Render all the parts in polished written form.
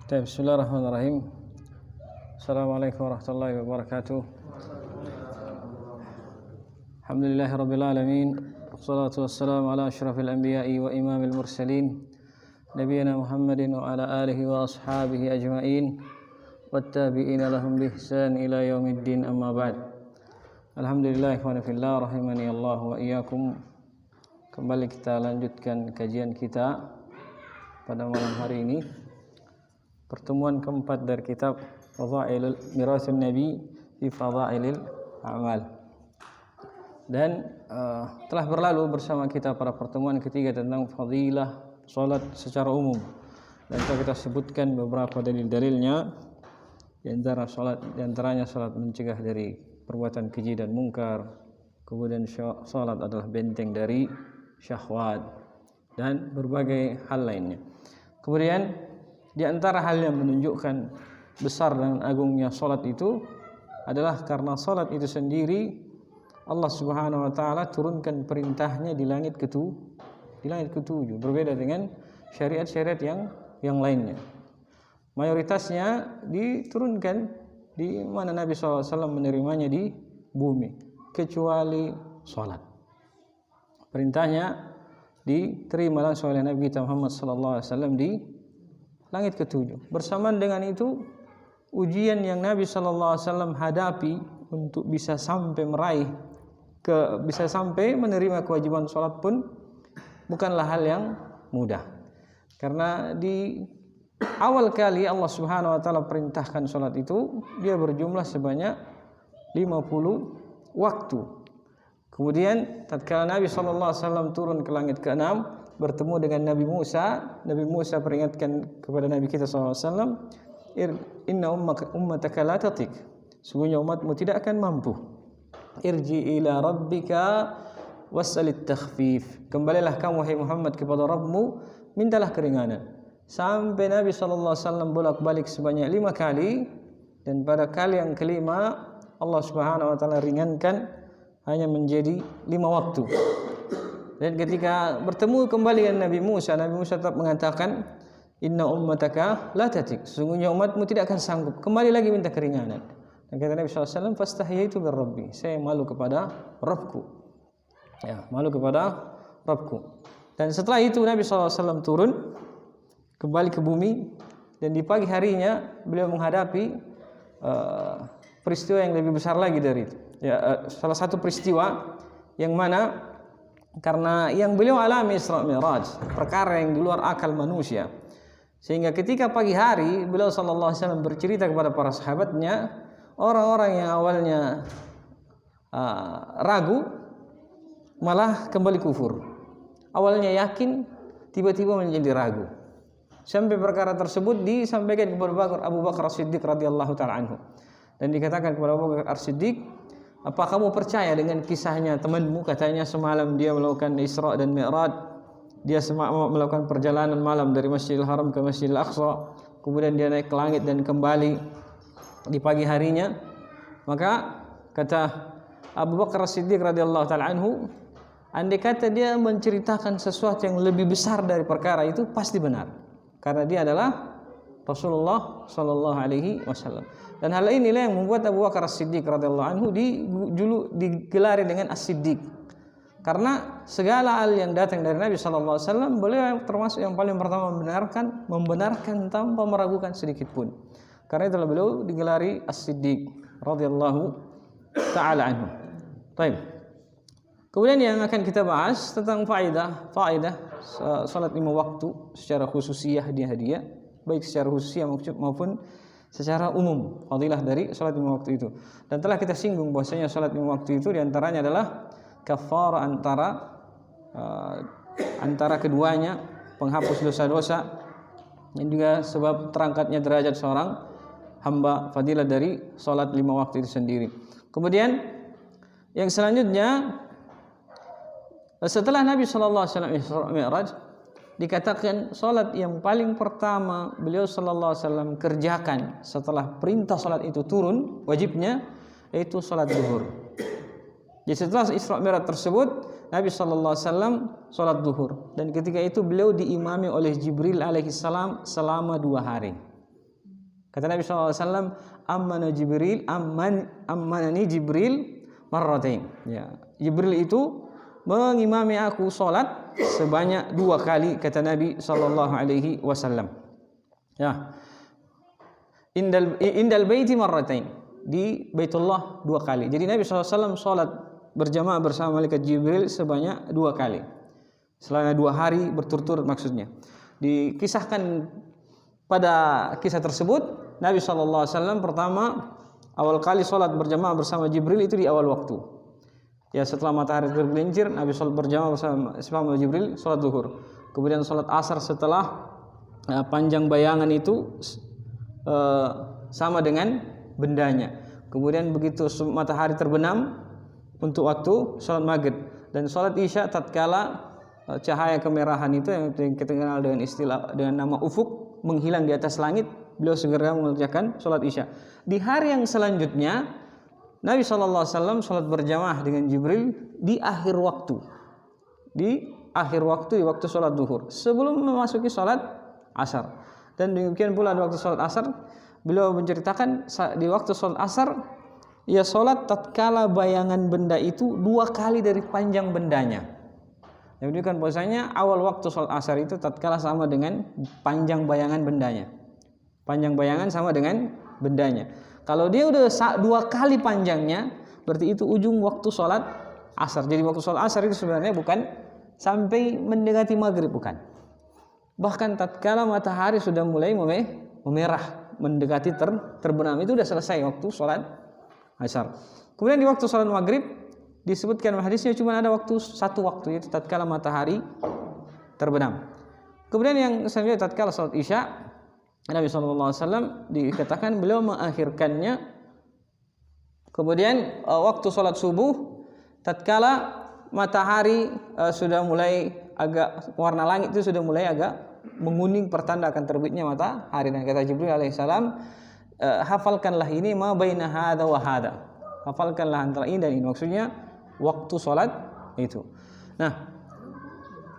Bismillahirrahmanirrahim. Assalamualaikum warahmatullahi wabarakatuh. Alhamdulillahirabbil alamin. Wassalatu wassalamu ala asyrafil anbiya'i wa imamil mursalin nabiyina Muhammadin wa ala alihi wa ashabihi ajmain wattabi'ina lahum bi ihsan ila yaumiddin, amma ba'd. Alhamdulillah ikhwani fillah rahimani Allah wa iyyakum. Kembali kita lanjutkan kajian kita pada malam hari ini. Pertemuan keempat dari kitab Fadhailul Mirathun Nabi fi Fadhailil A'mal. Dan telah berlalu bersama kita pada pertemuan ketiga tentang fadilah salat secara umum. Dan kita sebutkan beberapa dalil-dalilnya. Di antaranya salat mencegah dari perbuatan keji dan mungkar. Kemudian salat adalah benteng dari syahwat dan berbagai hal lainnya. Kemudian di antara hal yang menunjukkan besar dan agungnya salat itu adalah karena salat itu sendiri Allah Subhanahu wa taala turunkan perintahnya di langit ketujuh, berbeda dengan syariat-syariat yang lainnya. Mayoritasnya diturunkan di mana Nabi SAW menerimanya di bumi, kecuali salat. Perintahnya diterima langsung oleh Nabi kita Muhammad SAW di langit ketujuh. Bersamaan dengan itu, ujian yang Nabi SAW hadapi untuk bisa sampai bisa sampai menerima kewajiban salat pun bukanlah hal yang mudah. Karena di awal kali Allah Subhanahu wa taala perintahkan salat itu, dia berjumlah sebanyak 50 waktu. Kemudian tatkala Nabi SAW turun ke langit ke-6 bertemu dengan Nabi Musa peringatkan kepada Nabi kita SAW, inna ummataka la tatik, sungguhnya umatmu tidak akan mampu. Irji ila rabbika was'alit takhfif, kembalilah kamu wahai Muhammad kepada Rabbmu, mintalah keringanan. Sampai Nabi SAW bolak-balik sebanyak 5 kali, dan pada kali yang kelima Allah Subhanahu wa taala ringankan hanya menjadi 5 waktu. Dan ketika bertemu kembali dengan Nabi Musa tetap mengatakan, inna ummataka la tatik, sesungguhnya umatmu tidak akan sanggup. Kembali lagi minta keringanan. Dan kata Nabi SAW, fastahyaitu birrabbi, saya malu kepada Rabbku. Ya, malu kepada Rabbku. Dan setelah itu Nabi SAW turun kembali ke bumi, dan di pagi harinya beliau menghadapi peristiwa yang lebih besar lagi dari itu. Ya, salah satu peristiwa yang mana karena yang beliau alami Isra Mi'raj, perkara yang di luar akal manusia, sehingga ketika pagi hari beliau sallallahu alaihi wasallam bercerita kepada para sahabatnya, orang-orang yang awalnya ragu malah kembali kufur. Awalnya yakin, tiba-tiba menjadi ragu. Sampai perkara tersebut disampaikan kepada Abu Bakar As-Siddiq radhiyallahu taala anhu. Dan dikatakan kepada Abu Bakar As-Siddiq, apa kamu percaya dengan kisahnya temanmu? Katanya semalam dia melakukan Isra dan Mi'raj. Dia melakukan perjalanan malam dari Masjidil Haram ke Masjidil Aqsa. Kemudian dia naik ke langit dan kembali di pagi harinya. Maka kata Abu Bakar As-Siddiq radhiyallahu taala anhu, andai kata dia menceritakan sesuatu yang lebih besar dari perkara itu, pasti benar. Karena dia adalah Rasulullah sallallahu alaihi wasallam. Dan hal inilah yang membuat Abu Bakar As-Siddiq radhiyallahu anhu digelari dengan As-Siddiq. Karena segala hal yang datang dari Nabi sallallahu alaihi wasallam, beliau termasuk yang paling pertama membenarkan tanpa meragukan sedikit pun. Karena itulah beliau digelari As-Siddiq radhiyallahu taala anhu. Baik. Kemudian yang akan kita bahas tentang faedah salat 5 waktu secara khususiyah dia, baik secara khususiyah maupun secara umum, fadilah dari salat 5 waktu itu. Dan telah kita singgung bahwasanya salat 5 waktu itu diantaranya adalah kafarah antara keduanya, penghapus dosa-dosa, dan juga sebab terangkatnya derajat seorang hamba, fadilah dari salat 5 waktu itu sendiri. Kemudian yang selanjutnya, setelah Nabi sallallahu alaihi wasallam Isra Mi'raj, dikatakan salat yang paling pertama beliau sallallahu alaihi wasallam kerjakan setelah perintah salat itu turun wajibnya, yaitu salat zuhur. Jadi setelah Isra Mi'raj tersebut, Nabi sallallahu alaihi wasallam salat zuhur, dan ketika itu beliau diimami oleh Jibril alaihi salam selama 2 hari. Kata Nabi SAW, ammanani Jibril marratain. Ya, Jibril itu mengimami aku salat sebanyak 2 kali, kata Nabi SAW. Ya. Indal baiti marratain, di Baitullah 2 kali. Jadi Nabi SAW salat berjamaah bersama malaikat Jibril sebanyak 2 kali. Selama 2 hari berturut-turut maksudnya. Dikisahkan pada kisah tersebut, Nabi SAW pertama awal kali salat berjamaah bersama Jibril itu di awal waktu. Ya, setelah matahari tergelincir, Nabi salat berjamaah bersama Jibril salat zuhur. Kemudian salat asar setelah panjang bayangan itu sama dengan bendanya. Kemudian begitu matahari terbenam untuk waktu salat maghrib, dan salat isya tatkala cahaya kemerahan itu yang kita kenal dengan istilah dengan nama ufuk menghilang di atas langit, beliau segera mengerjakan salat isya. Di hari yang selanjutnya Nabi SAW salat berjamaah dengan Jibril di akhir waktu. Di waktu salat zuhur sebelum memasuki salat asar. Dan demikian pula di waktu salat asar beliau menceritakan di waktu salat asar ia salat tatkala bayangan benda itu 2 kali dari panjang bendanya. Yang menunjukkan bahwasanya awal waktu salat asar itu tatkala sama dengan panjang bayangan bendanya. Panjang bayangan sama dengan bendanya. Kalau dia udah 2 kali panjangnya, berarti itu ujung waktu salat asar. Jadi waktu salat asar itu sebenarnya bukan sampai mendekati maghrib, bukan. Bahkan tatkala matahari sudah mulai memerah, mendekati terbenam, itu sudah selesai waktu salat asar. Kemudian di waktu salat maghrib disebutkan hadisnya cuma ada satu waktu, yaitu tatkala matahari terbenam. Kemudian yang selanjutnya tatkala salat isya, Nabi SAW dikatakan beliau mengakhirkannya. Kemudian waktu salat subuh tatkala matahari sudah mulai agak, warna langit itu sudah mulai agak menguning, pertanda akan terbitnya matahari. Dan kata Jibril alaihissalam, hafalkanlah ini ma baina hadza wa hadza. Hafalkanlah antara ini dan ini, maksudnya waktu salat itu. Nah,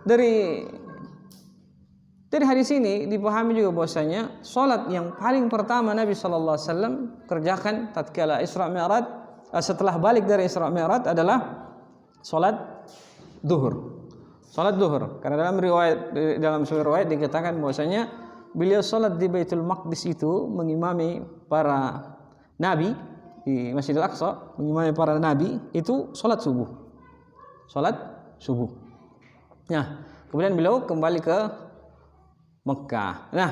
dari hadis ini dipahami juga bahwasanya salat yang paling pertama Nabi SAW kerjakan tatkala Isra Mi'raj, setelah balik dari Isra Mi'raj adalah salat zuhur. Salat zuhur. Karena dalam sebuah riwayat dikatakan bahwasanya beliau salat di Baitul Maqdis itu mengimami para nabi di Masjidil Aqsa, mengimami para nabi itu salat subuh. Salat subuh. Nah, kemudian beliau kembali ke Mekah. Nah,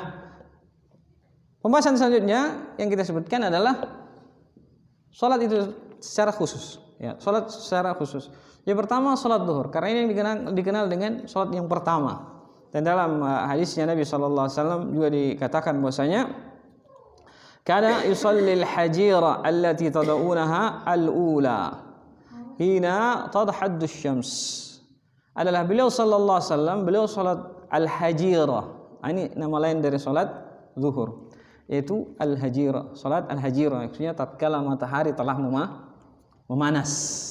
pembahasan selanjutnya yang kita sebutkan adalah salat itu secara khusus. Ya, salat secara khusus. Yang pertama salat zuhur, karena ini dikenal dengan salat yang pertama. Dan dalam hadisnya Nabi SAW juga dikatakan bahwasanya kana yusallil hajira allati tad'unaha al-ula hina tadhaddu asy-syams. Adalah beliau sallallahu alaihi wasallam beliau salat al-hajira. Ini nama lain dari salat zuhur, yaitu al-hajira. Salat al-hajira maksudnya tatkala matahari telah memanas.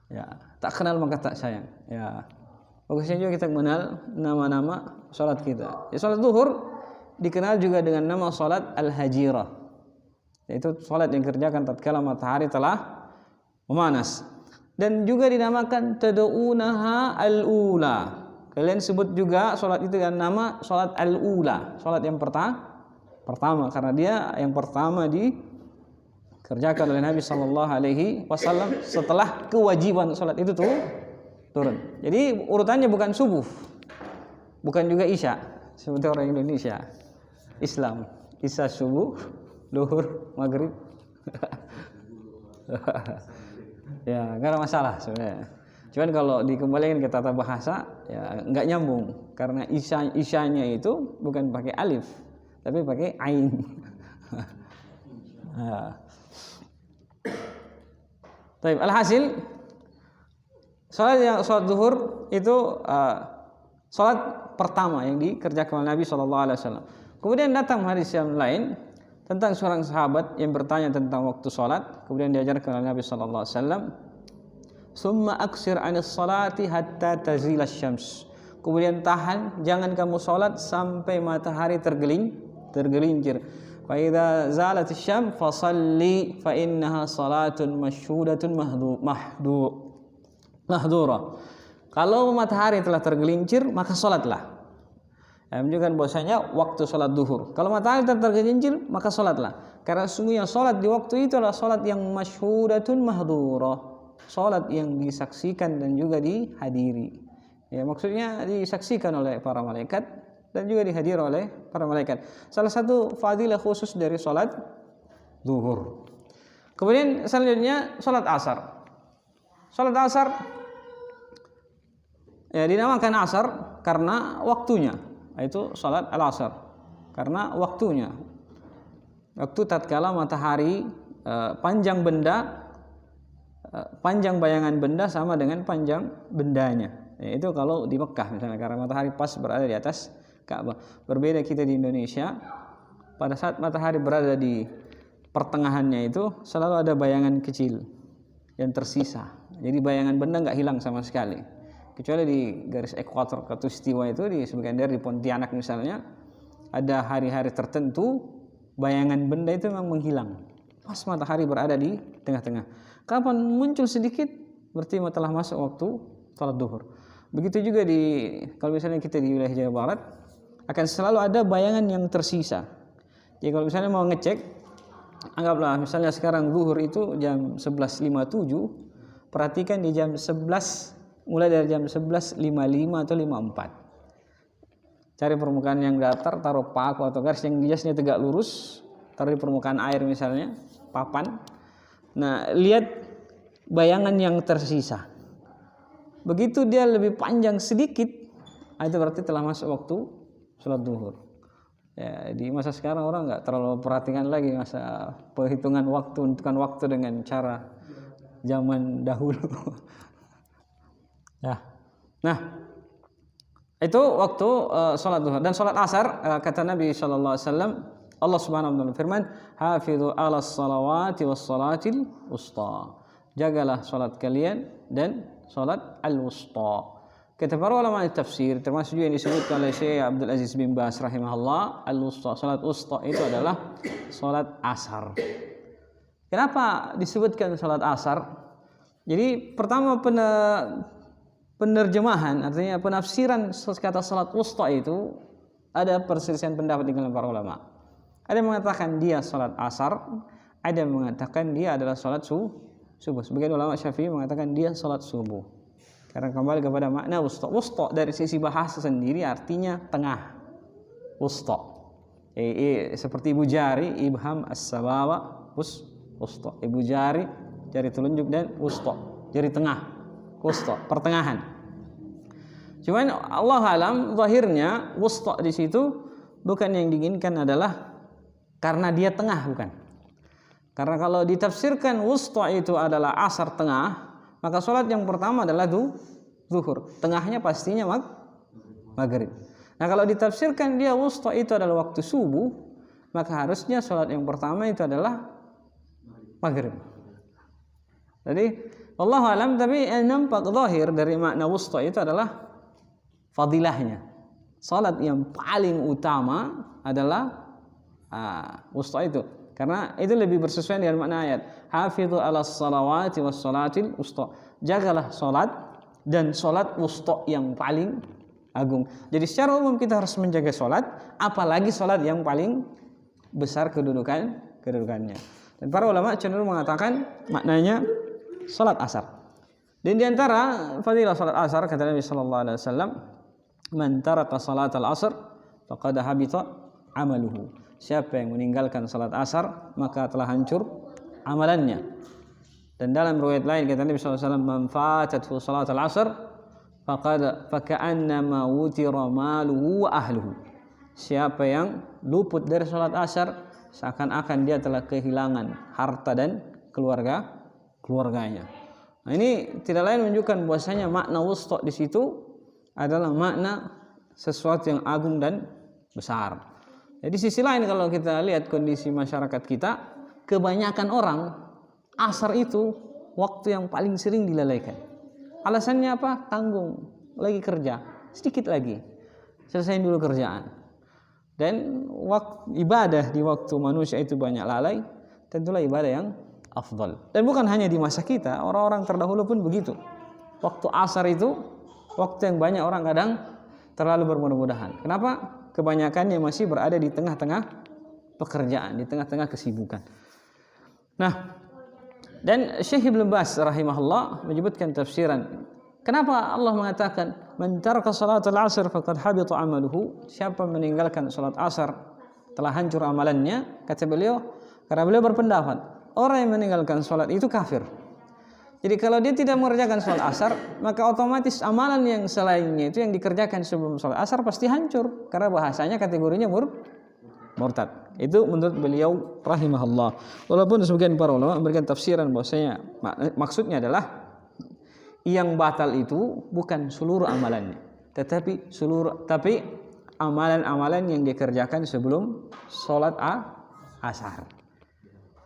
Ya, tak kenal maka tak sayang. Ya. Bagusnya juga kita mengenal nama-nama salat kita. Ya, salat zuhur dikenal juga dengan nama salat al-hajira. Yaitu salat yang dikerjakan tatkala matahari telah memanas. Dan juga dinamakan tad'unaha al-ula. Kalian sebut juga salat itu dengan nama salat al-ula, salat yang pertama, karena dia yang pertama dikerjakan oleh Nabi sallallahu alaihi wasallam setelah kewajiban salat itu turun. Jadi urutannya bukan subuh, bukan juga isya seperti orang Indonesia. Islam, isya subuh, zuhur, maghrib. Ya, enggak ada masalah sebenarnya. Cuman kalau dikembalikan ke tata bahasa ya enggak nyambung, karena isyanya itu bukan pakai alif tapi pakai ain. Baik, alhasil salat zuhur itu salat pertama yang dikerjakan oleh Nabi SAW. Kemudian datang hadis yang lain tentang seorang sahabat yang bertanya tentang waktu salat, kemudian diajarkan oleh Nabi SAW. Summa aksir anis salati hatta tazilas syams. Kemudian tahan, jangan kamu salat sampai matahari tergelincir. Fa idza zalat asy-syam fasalli fa innaha salatun masyhudatun mahdura. Kalau matahari telah tergelincir maka salatlah. Menunjukkan bahwasanya waktu salat duhur. Kalau matahari telah tergelincir maka salatlah. Karena sungguhnya salat di waktu itu adalah salat yang masyhudatun mahdura. Salat yang disaksikan dan juga dihadiri. Ya, maksudnya disaksikan oleh para malaikat dan juga dihadiri oleh para malaikat. Salah satu fadilah khusus dari salat duhur. Kemudian selanjutnya salat asar. Salat asar ya dinamakan asar karena waktunya, yaitu salat al-asar. Karena waktunya. Waktu tatkala matahari panjang bayangan benda sama dengan panjang bendanya. Itu kalau di Mekah misalnya, karena matahari pas berada di atas Ka'bah. Berbeda kita di Indonesia, pada saat matahari berada di pertengahannya itu selalu ada bayangan kecil yang tersisa. Jadi bayangan benda nggak hilang sama sekali. Kecuali di garis ekuator khatulistiwa itu, di sebagian daerah di Pontianak misalnya, ada hari-hari tertentu bayangan benda itu memang menghilang pas matahari berada di tengah-tengah. Kapan muncul sedikit berarti telah masuk waktu salat duhur. Begitu juga kalau misalnya kita di wilayah Jawa Barat akan selalu ada bayangan yang tersisa. Jadi kalau misalnya mau ngecek, anggaplah misalnya sekarang duhur itu jam 11.57, perhatikan di jam 11, mulai dari jam 11.55 atau 54. Cari permukaan yang datar, taruh paku atau garis yang jasnya tegak lurus, taruh di permukaan air misalnya, papan. Nah, lihat bayangan yang tersisa. Begitu dia lebih panjang sedikit, itu berarti telah masuk waktu salat duhur. Ya, di masa sekarang orang nggak terlalu perhatikan lagi masa perhitungan waktu, menentukan waktu dengan cara zaman dahulu. Ya. Nah, itu waktu salat duhur. Dan salat asar, kata Nabi sallallahu alaihi wasallam, Allah Subhanahu wa taala firman, "Hafizu 'alas salawati was salatil wusta." Jagalah salat kalian dan salat al-wusta. Kata para ulama tafsir, termasuk juga yang disebutkan oleh Syekh Abdul Aziz bin Baz rahimahullah, al-wusta, salat wusta itu adalah salat asar. Kenapa disebutkan salat asar? Jadi pertama penerjemahan, artinya penafsiran kata salat wusta itu ada perselisihan pendapat di kalangan para ulama. Ada yang mengatakan dia salat asar, ada yang mengatakan dia adalah salat subuh. Sebagian ulama Syafi'i mengatakan dia salat subuh. Karena kembali kepada makna wusta. Wusta dari sisi bahasa sendiri artinya tengah. Wusta. Seperti ibu jari, ibham as-sabawa, wusta. Ibu jari, jari telunjuk, dan wusta, jari tengah. Wusta, pertengahan. Cuman Allah alam zahirnya wusta di situ bukan yang diinginkan adalah karena dia tengah, bukan. Karena kalau ditafsirkan wusta itu adalah asar tengah, maka sholat yang pertama adalah zuhur. Tengahnya pastinya maghrib. Nah, kalau ditafsirkan dia wusta itu adalah waktu subuh, maka harusnya sholat yang pertama itu adalah maghrib. Jadi Allah alam, tapi yang nampak zahir dari makna wusta itu adalah fadilahnya. Salat yang paling utama adalah wusta itu. Karena itu lebih bersesuaian dengan makna ayat. Hafizu 'alas salawati was salatil wusta. Jagalah salat dan salat wusta yang paling agung. Jadi secara umum kita harus menjaga salat, apalagi salat yang paling besar kedudukannya. Dan para ulama cenderung mengatakan maknanya salat asar. Dan di antara fadilah salat asar kata Nabi sallallahu alaihi wasallam, "Man taraka salatal asr faqad habita amaluhu." Siapa yang meninggalkan salat asar maka telah hancur amalannya. Dan dalam riwayat lain kata Nabi sallallahu alaihi wasallam, "Man fatathu salatal asr faqad faka'annama wutira maluhu wa ahluhu." Siapa yang luput dari salat asar seakan-akan dia telah kehilangan harta dan keluarganya. Nah, ini tidak lain menunjukkan bahwasanya makna wusta di situ adalah makna sesuatu yang agung dan besar. Di sisi lain kalau kita lihat kondisi masyarakat kita, kebanyakan orang asar itu waktu yang paling sering dilalaikan. Alasannya apa? Tanggung, lagi kerja, sedikit lagi, selesaiin dulu kerjaan. Dan ibadah di waktu manusia itu banyak lalai, tentulah ibadah yang afdal. Dan bukan hanya di masa kita, orang-orang terdahulu pun begitu. Waktu asar itu waktu yang banyak orang kadang terlalu bermudah-mudahan. Kenapa? Kebanyakannya masih berada di tengah-tengah pekerjaan, di tengah-tengah kesibukan. Nah, dan Syekh Ibnu Baz rahimahullah menyebutkan tafsiran. Kenapa Allah mengatakan man taraka salatul asr faqad habita amaluhu? Siapa meninggalkan salat asar telah hancur amalannya? Kata beliau, karena beliau berpendapat orang yang meninggalkan salat itu kafir. Jadi kalau dia tidak mengerjakan salat asar, maka otomatis amalan yang selainnya itu yang dikerjakan sebelum salat asar pasti hancur, karena bahasanya kategorinya murtad. Itu menurut beliau rahimahullah. Walaupun sebagian para ulama memberikan tafsiran bahwasanya maksudnya adalah yang batal itu bukan seluruh amalannya, tetapi amalan-amalan yang dikerjakan sebelum sholat asar.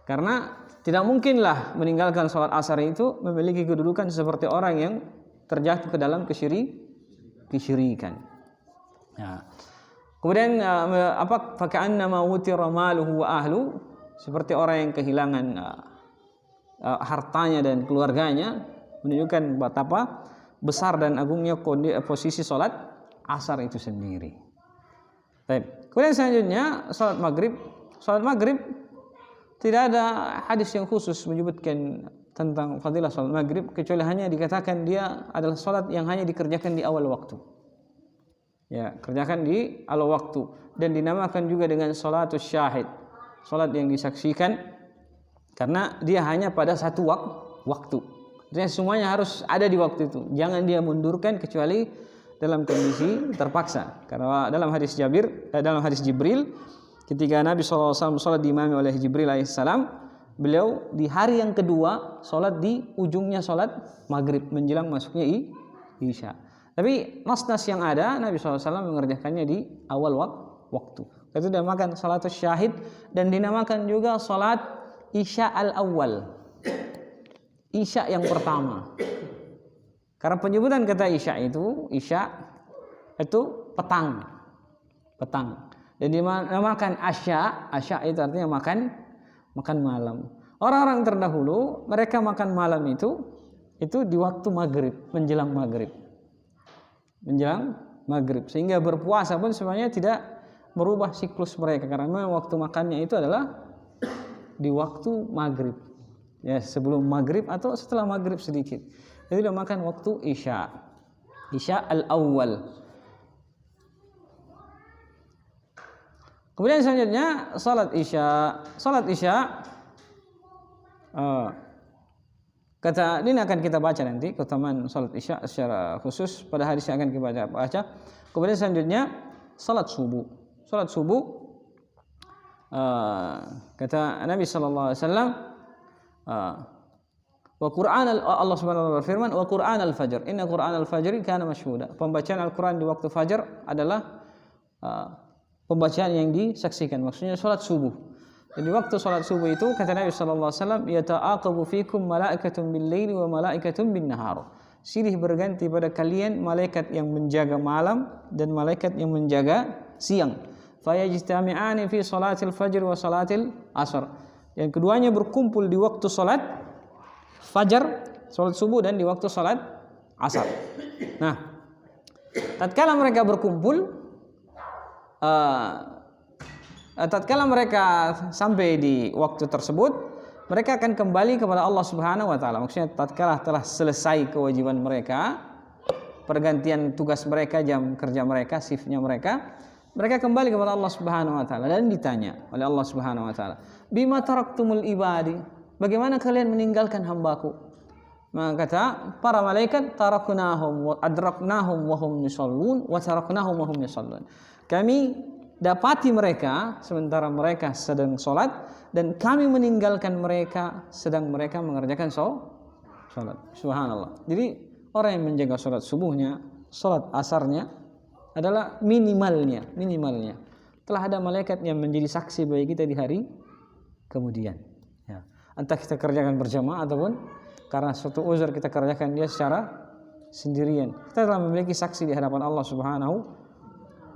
Karena tidak mungkinlah meninggalkan sholat asar itu memiliki kedudukan seperti orang yang terjatuh ke dalam kesyirikan. Ya. Kemudian faka'annama wutira maluhu wa ahlu, seperti orang yang kehilangan hartanya dan keluarganya, menunjukkan betapa besar dan agungnya posisi sholat asar itu sendiri. Baik. Kemudian selanjutnya sholat maghrib. Sholat maghrib tidak ada hadis yang khusus menyebutkan tentang fadilah sholat maghrib, kecuali hanya dikatakan dia adalah sholat yang hanya dikerjakan di awal waktu. Ya, kerjakan di awal waktu, dan dinamakan juga dengan sholatus syahid, sholat yang disaksikan, karena dia hanya pada satu waktu. Artinya semuanya harus ada di waktu itu. Jangan dia mundurkan kecuali dalam kondisi terpaksa. Karena dalam hadis Jibril, ketika Nabi SAW sholat diimami oleh Jibril alaihissalam, beliau di hari yang kedua sholat di ujungnya sholat maghrib menjelang masuknya isya. Tapi nas-nas yang ada, Nabi SAW mengerjakannya di awal waktu. Itu dinamakan sholatus syahid, dan dinamakan juga sholat isya al-awwal, isya yang pertama. Karena penyebutan kata isya itu petang. Dan dinamakan asya itu artinya makan malam. Orang-orang terdahulu mereka makan malam itu di waktu maghrib, menjelang maghrib, sehingga berpuasa pun sebenarnya tidak merubah siklus mereka, karena memang waktu makannya itu adalah di waktu maghrib, ya, sebelum maghrib atau setelah maghrib sedikit. Jadi dia makan waktu isya al-awwal. Kemudian selanjutnya salat isya. Kata ini akan kita baca nanti keutamaan salat isya secara khusus pada hadis yang akan kita baca. Kemudian selanjutnya salat subuh. Kata Nabi sallallahu alaihi wasallam, wa Qur'an Allah Subhanahu wa taala berfirman, wa Qur'an al-fajr, inna Qur'an al-fajr kana mashhuda. Pembacaan Al-Qur'an di waktu fajar adalah pembacaan yang disaksikan, maksudnya salat subuh. Jadi waktu salat subuh itu kata Nabi sallallahu alaihi wasallam, yata'aqabu fikum malaikatun bil-laili wa malaikatun bin-nahar. Silih berganti pada kalian malaikat yang menjaga malam dan malaikat yang menjaga siang. Fayajtami'ani fi salatil fajr wa salatil asr. Yang keduanya berkumpul di waktu salat fajar, salat subuh, dan di waktu salat asar. Nah, tatkala mereka berkumpul, tatkala mereka sampai di waktu tersebut, mereka akan kembali kepada Allah Subhanahu wa taala. Maksudnya tatkala telah selesai kewajiban mereka, pergantian tugas mereka, jam kerja mereka, shiftnya mereka kembali kepada Allah Subhanahu wa taala dan ditanya oleh Allah Subhanahu wa taala, "Bima taraktumul ibadi?" Bagaimana kalian meninggalkan hambaku? Maka kata para malaikat, taraknahum wa adraknahum wa hum yusallun wa taraknahum wa hum yusallun. Kami dapati mereka sementara mereka sedang sholat, dan kami meninggalkan mereka sedang mereka mengerjakan sholat. Subhanallah. Jadi orang yang menjaga sholat subuhnya, sholat asarnya adalah minimalnya. Telah ada malaikat yang menjadi saksi bagi kita di hari kemudian. Ya. Entah kita kerjakan berjamaah ataupun karena suatu uzur kita kerjakan dia secara sendirian. Kita telah memiliki saksi di hadapan Allah Subhanahu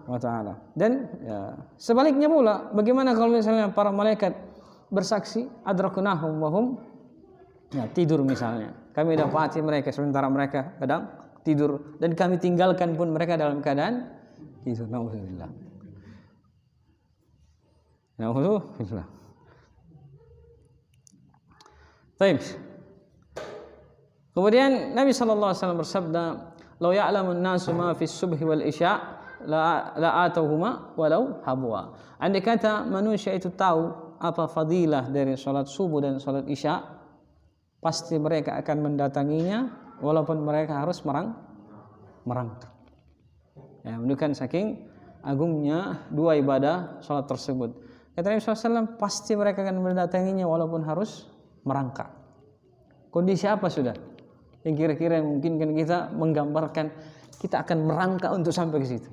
wa taala. Dan ya, sebaliknya pula, bagaimana kalau misalnya para malaikat bersaksi adraknahum wa hum ya, tidur misalnya. Kami dapati mereka sementara mereka kadang tidur, dan kami tinggalkan pun mereka dalam keadaan tidur. Nauzubillah. Nauzubillah. Baik. Kemudian Nabi sallallahu alaihi wasallam bersabda, "Lau ya'lamun nasu ma fi subhi wal isya la atauhuma walau habwa." Andai kata manusia itu tahu apa fadilah dari salat subuh dan salat isya, pasti mereka akan mendatanginya walaupun mereka harus merangkak. Ya, menunjukkan saking agungnya dua ibadah salat tersebut. Kata Nabi SAW, pasti mereka akan mendatanginya walaupun harus merangkak. Kondisi apa sudah? Yang kira-kira memungkinkan kita menggambarkan kita akan merangkak untuk sampai ke situ.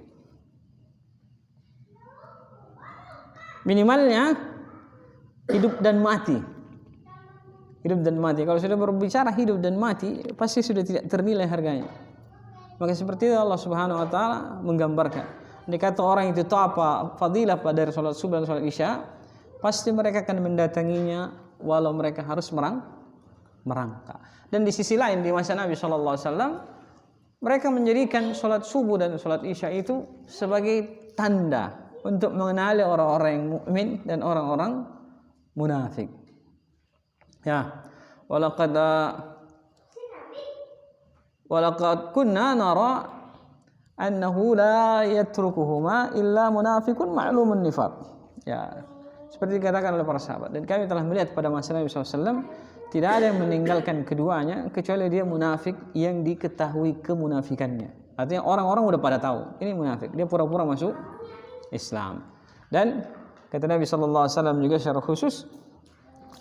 Minimalnya hidup dan mati. Hidup dan mati. Kalau sudah berbicara hidup dan mati, pasti sudah tidak ternilai harganya. Maka seperti itu Allah Subhanahu wa taala menggambarkan. Jika kata orang itu tahu apa fadilah dari salat subuh dan salat isya, pasti mereka akan mendatanginya walau mereka harus merangkak. Dan di sisi lain di masa Nabi sallallahu alaihi wasallam, mereka menjadikan salat subuh dan salat isya itu sebagai tanda untuk mengenali orang-orang yang mukmin dan orang-orang munafik. Ya, walaqad kunna nara annahu la yatrukuhuma illa munafiqun ma'lumun nifaq. Ya, seperti dikatakan oleh para sahabat, dan kami telah melihat pada masa Nabi SAW tidak ada yang meninggalkan keduanya kecuali dia munafik yang diketahui kemunafikannya. Artinya orang-orang udah pada tahu ini munafik, dia pura-pura masuk Islam. Dan kata Nabi SAW juga secara khusus,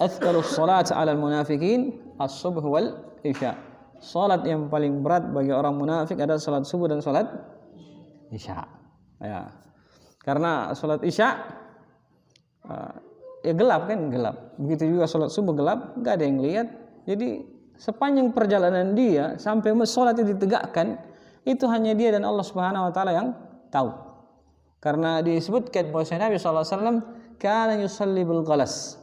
athqalus salat 'alal munafiqin as-subh wal isya. Salat yang paling berat bagi orang munafik adalah salat subuh dan salat isya. Ya. Karena salat isya ya gelap kan, gelap. Begitu juga salat subuh gelap, enggak ada yang lihat. Jadi sepanjang perjalanan dia sampai salat itu ditegakkan, itu hanya dia dan Allah Subhanahu wa taala yang tahu. Karena disebutkan bahwa Nabi sallallahu alaihi wasallam kana yusalli bil ghalas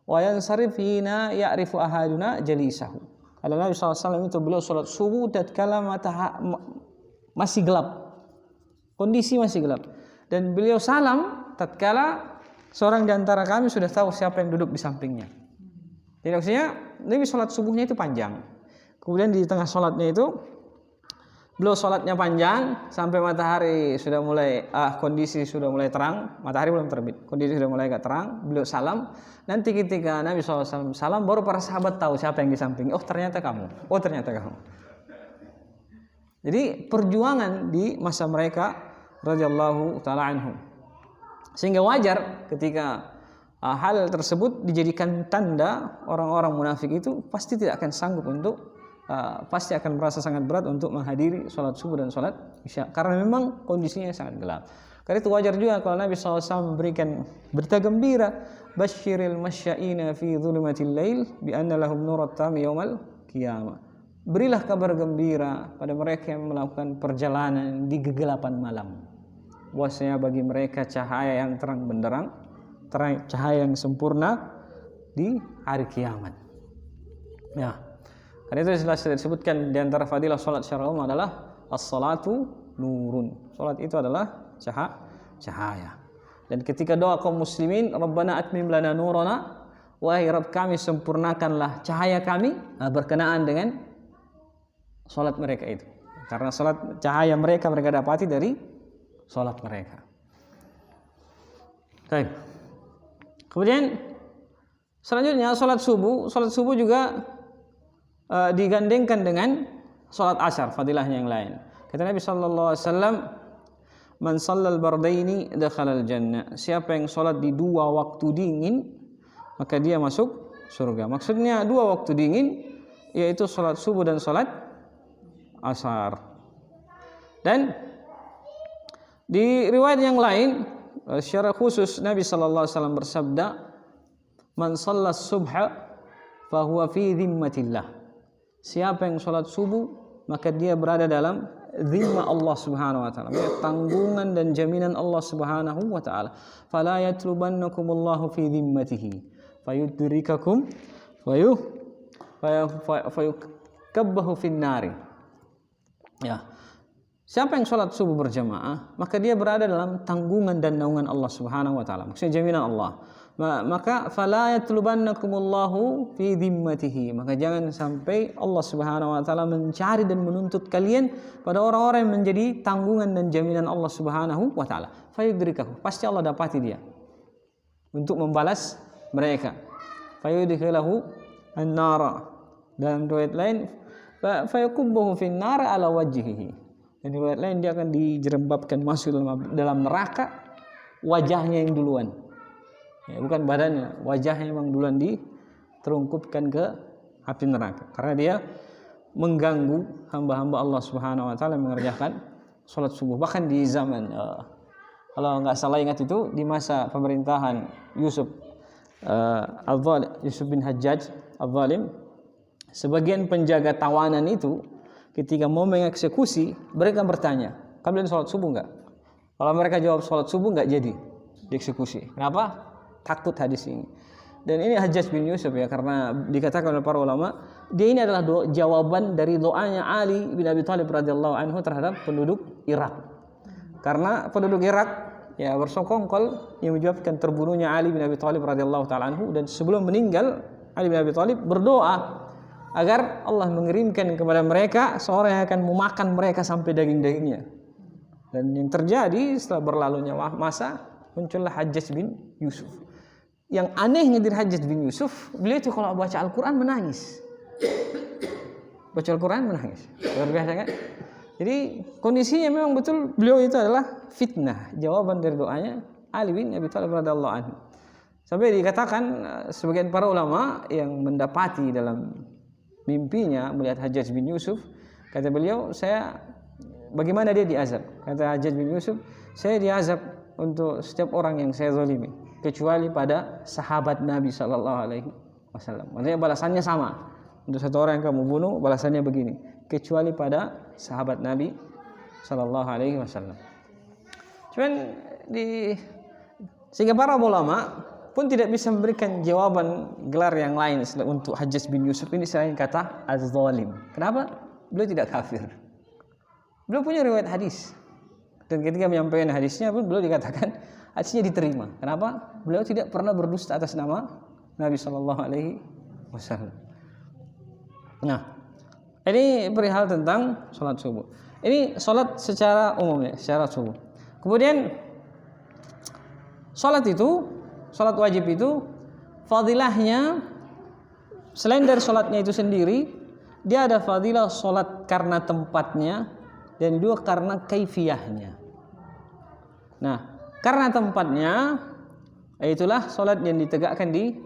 wa yansarif hina ya'rifu ahaduna jalisahu. Kalau Nabi SAW itu beliau sholat subuh tatkala masih gelap, kondisi masih gelap, dan beliau salam tatkala seorang di antara kami sudah tahu siapa yang duduk di sampingnya. Jadi maksudnya Nabi sholat subuhnya itu panjang, kemudian di tengah sholatnya itu beliau sholatnya panjang sampai matahari sudah mulai kondisi sudah mulai terang, matahari belum terbit, kondisi sudah mulai agak terang, beliau salam. Nanti ketika Nabi SAW salam, baru para sahabat tahu siapa yang di samping. Oh ternyata kamu. Jadi perjuangan di masa mereka radhiyallahu taala anhum. Sehingga wajar ketika hal tersebut dijadikan tanda orang-orang munafik itu pasti tidak akan sanggup untuk pasti akan merasa sangat berat untuk menghadiri sholat subuh dan sholat isya karena memang kondisinya sangat gelap. Karena itu wajar juga kalau Nabi SAW memberikan berita gembira, basyiril masya'ina fi dhulumatil lail bi anna lahum nurat tam yaumal qiyamah. Berilah kabar gembira pada mereka yang melakukan perjalanan di kegelapan malam, bahwasanya bagi mereka cahaya yang terang benderang, cahaya yang sempurna di hari kiamat. Ya. Karena itu jelas disebutkan di antara fadilah salat secara umum adalah as-salatu nurun. Salat itu adalah cahaya. Dan ketika doa kaum muslimin, Rabbana atmim lana nurana, wahai Rabb kami sempurnakanlah cahaya kami, berkenaan dengan salat mereka itu. Karena salat cahaya mereka dapati dari salat mereka. Baik. Kemudian selanjutnya salat subuh juga digandengkan dengan salat asar, fadilahnya yang lain. Kata Nabi sallallahu alaihi wasallam, man shallal bardaini dakhalal jannah. Siapa yang salat di dua waktu dingin, maka dia masuk surga. Maksudnya dua waktu dingin yaitu salat subuh dan salat asar. Dan di riwayat yang lain secara khusus Nabi sallallahu alaihi wasallam bersabda, man shallas subha fa huwa fi dhimmatillah. Siapa yang sholat subuh maka dia berada dalam zimma Allah Subhanahu wa taala, tanggungan dan jaminan Allah Subhanahu wa taala. Fala yatlubannakumullahu fi zimmatihi fayudrikakum fayukabbahu fin nari. Ya. Siapa yang sholat subuh berjamaah, maka dia berada dalam tanggungan dan naungan Allah Subhanahu wa taala. Maksudnya jaminan Allah. Maka fala yatlubannakumullahu fi dhimmatihi. Maka jangan sampai Allah Subhanahu wa taala mencari dan menuntut kalian pada orang-orang yang menjadi tanggungan dan jaminan Allah Subhanahu wa taala. Fayudrikahu. Pasti Allah dapati dia untuk membalas mereka. Fayudkhilahu an-nara. Dalam riwayat lain fayakubbuhu fin nar ala wajhihi. Dan riwayat lain dia akan dijerembabkan masuk dalam neraka wajahnya yang duluan. Ya, bukan badannya, wajahnya memang duluan diterungkupkan ke api neraka karena dia mengganggu hamba-hamba Allah Subhanahu wa taala mengerjakan salat subuh. Bahkan di zaman kalau nggak salah ingat itu di masa pemerintahan Yusuf bin Hajjaj Al-Zalim, sebagian penjaga tawanan itu ketika mau mengeksekusi, mereka bertanya, kalian sholat subuh enggak? Kalau mereka jawab sholat subuh enggak, jadi dieksekusi. Kenapa? Takut hadis ini. Dan ini Hajjaj bin Yusuf ya, karena dikatakan oleh para ulama, dia ini adalah jawaban dari doanya Ali bin Abi Thalib radhiyallahu anhu terhadap penduduk Irak. Karena penduduk Irak ya bersokongkol yang menyebabkan terbunuhnya Ali bin Abi Thalib radhiyallahu taala anhu, dan sebelum meninggal Ali bin Abi Thalib berdoa agar Allah mengirimkan kepada mereka seorang yang akan memakan mereka sampai daging-dagingnya. Dan yang terjadi setelah berlalunya masa, muncullah Hajjaj bin Yusuf. Yang anehnya dari Hajjaj bin Yusuf, beliau itu kalau baca Al-Quran menangis. Baca Al-Quran menangis. Luar biasa kan? Jadi kondisinya memang betul beliau itu adalah fitnah, jawaban dari doanya Ali bin Abi Thalib radhiyallahu anhu. Sampai dikatakan sebagian para ulama yang mendapati dalam mimpinya melihat Hajjaj bin Yusuf, kata beliau, bagaimana dia diazab? Kata Hajjaj bin Yusuf, saya diazab untuk setiap orang yang saya zalimi, kecuali pada sahabat Nabi sallallahu alaihi wasallam. Maksudnya balasannya sama. Untuk satu orang yang kamu bunuh, balasannya begini, kecuali pada sahabat Nabi sallallahu alaihi wasallam. Cuman sehingga para ulama pun tidak bisa memberikan jawaban gelar yang lain untuk Hajjaj bin Yusuf ini selain kata az-zalim. Kenapa? Beliau tidak kafir. Beliau punya riwayat hadis. Dan ketika menyampaikan hadisnya pun beliau dikatakan hadisnya diterima. Kenapa? Beliau tidak pernah berdusta atas nama Nabi sallallahu alaihi wasallam. Nah, ini perihal tentang salat subuh. Ini salat secara umum ya, secara subuh. Kemudian salat wajib itu fadilahnya selain dari salatnya itu sendiri, dia ada fadilah salat karena tempatnya dan juga karena kaifiyahnya. Nah, karena tempatnya itulah salat yang ditegakkan di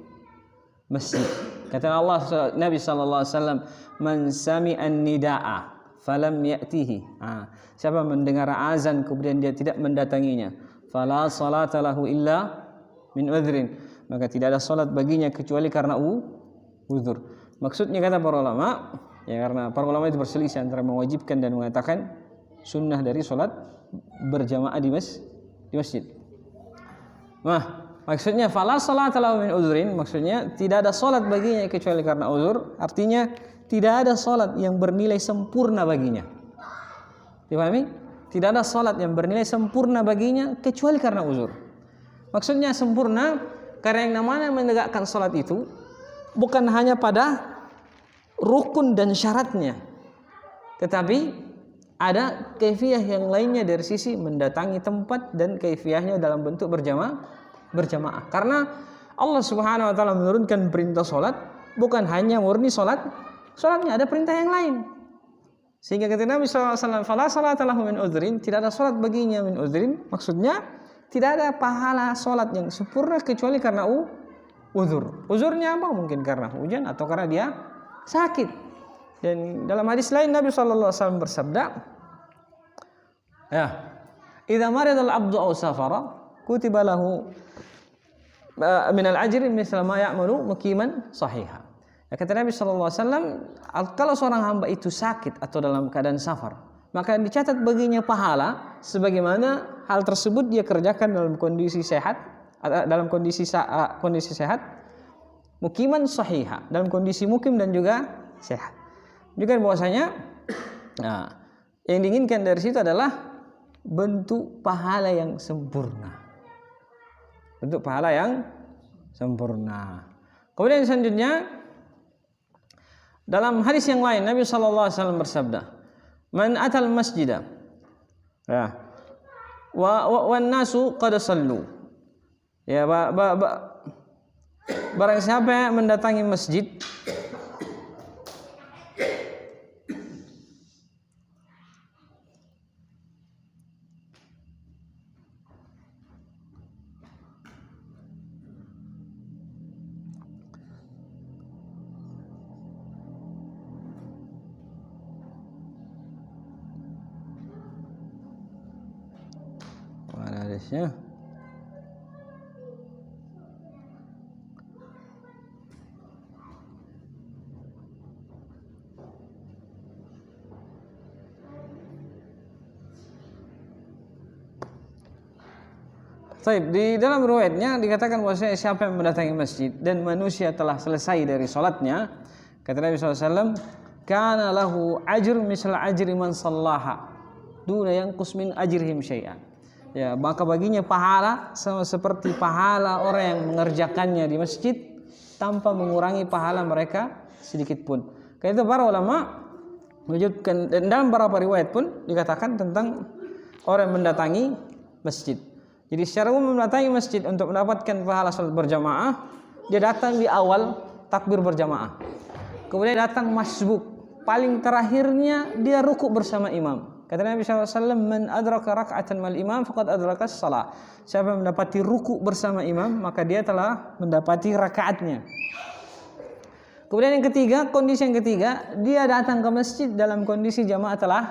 masjid. Kata Allah Nabi sallallahu alaihi wasallam, "Man sami'an nidaa falam ya'tihi." Siapa mendengar azan kemudian dia tidak mendatanginya, fala salata lahu illa min udhrin, maka tidak ada salat baginya kecuali karena uzur. Maksudnya kata para ulama, ya karena para ulama itu berselisih antara mewajibkan dan mengatakan sunnah dari salat berjamaah di masjid. Nah, maksudnya fala salata lahu min udhrin, maksudnya tidak ada salat baginya kecuali karena uzur, artinya tidak ada salat yang bernilai sempurna baginya. Dipahami? Tidak ada salat yang bernilai sempurna baginya kecuali karena uzur. Maksudnya sempurna karena yang namanya menegakkan salat itu bukan hanya pada rukun dan syaratnya, tetapi ada kaifiyah yang lainnya dari sisi mendatangi tempat dan kaifiyahnya dalam bentuk berjamaah. Karena Allah Subhanahu wa taala menurunkan perintah salat bukan hanya murni salatnya, ada perintah yang lain. Sehingga kata Nabi sallallahu alaihi wasallam, "Fala salata lahu min udhrin", tidak ada salat baginya min udhrin, maksudnya tidak ada pahala salat yang sempurna kecuali karena uzur. Uzurnya apa? Mungkin karena hujan atau karena dia sakit. Dan dalam hadis lain Nabi sallallahu alaihi wasallam bersabda, ya, "Idza marida al-'abdu aw safara, kutiba lahu min al-ajri misla ma ya'malu muqiman sahiha." Ya, kata Nabi sallallahu alaihi wasallam, kalau seorang hamba itu sakit atau dalam keadaan safar, maka dicatat baginya pahala sebagaimana hal tersebut dia kerjakan dalam kondisi sehat, mukiman sahiha, dalam kondisi mukim dan juga sehat. Juga bahwasanya yang diinginkan dari situ adalah bentuk pahala yang sempurna. Bentuk pahala yang sempurna. Kemudian selanjutnya dalam hadis yang lain Nabi sallallahu alaihi wasallam bersabda, "Man atal masjida wa nasu qad sallu." Ya, barang siapa yang mendatangi masjid hadisnya. Baik, di dalam riwayatnya dikatakan bahwa siapa yang mendatangi masjid dan manusia telah selesai dari sholatnya, kata Nabi SAW, kana lahu ajr misal ajri man sallaha duna yanqus min ajrihim syai'an. Ya, maka baginya pahala sama seperti pahala orang yang mengerjakannya di masjid tanpa mengurangi pahala mereka sedikit pun. Karena itu para ulama menyebutkan, dan dalam beberapa riwayat pun dikatakan tentang orang yang mendatangi masjid. Jadi secara umum mendatangi masjid untuk mendapatkan pahala salat berjamaah, dia datang di awal takbir berjamaah. Kemudian datang masbuk, paling terakhirnya dia rukuk bersama imam. Kata Nabi SAW, "Man adraka rak'atan mal imam faqad adraka shalah." Siapa yang mendapati rukuk bersama imam, maka dia telah mendapati rakaatnya. Kemudian yang ketiga, kondisi yang ketiga, dia datang ke masjid dalam kondisi jamaah telah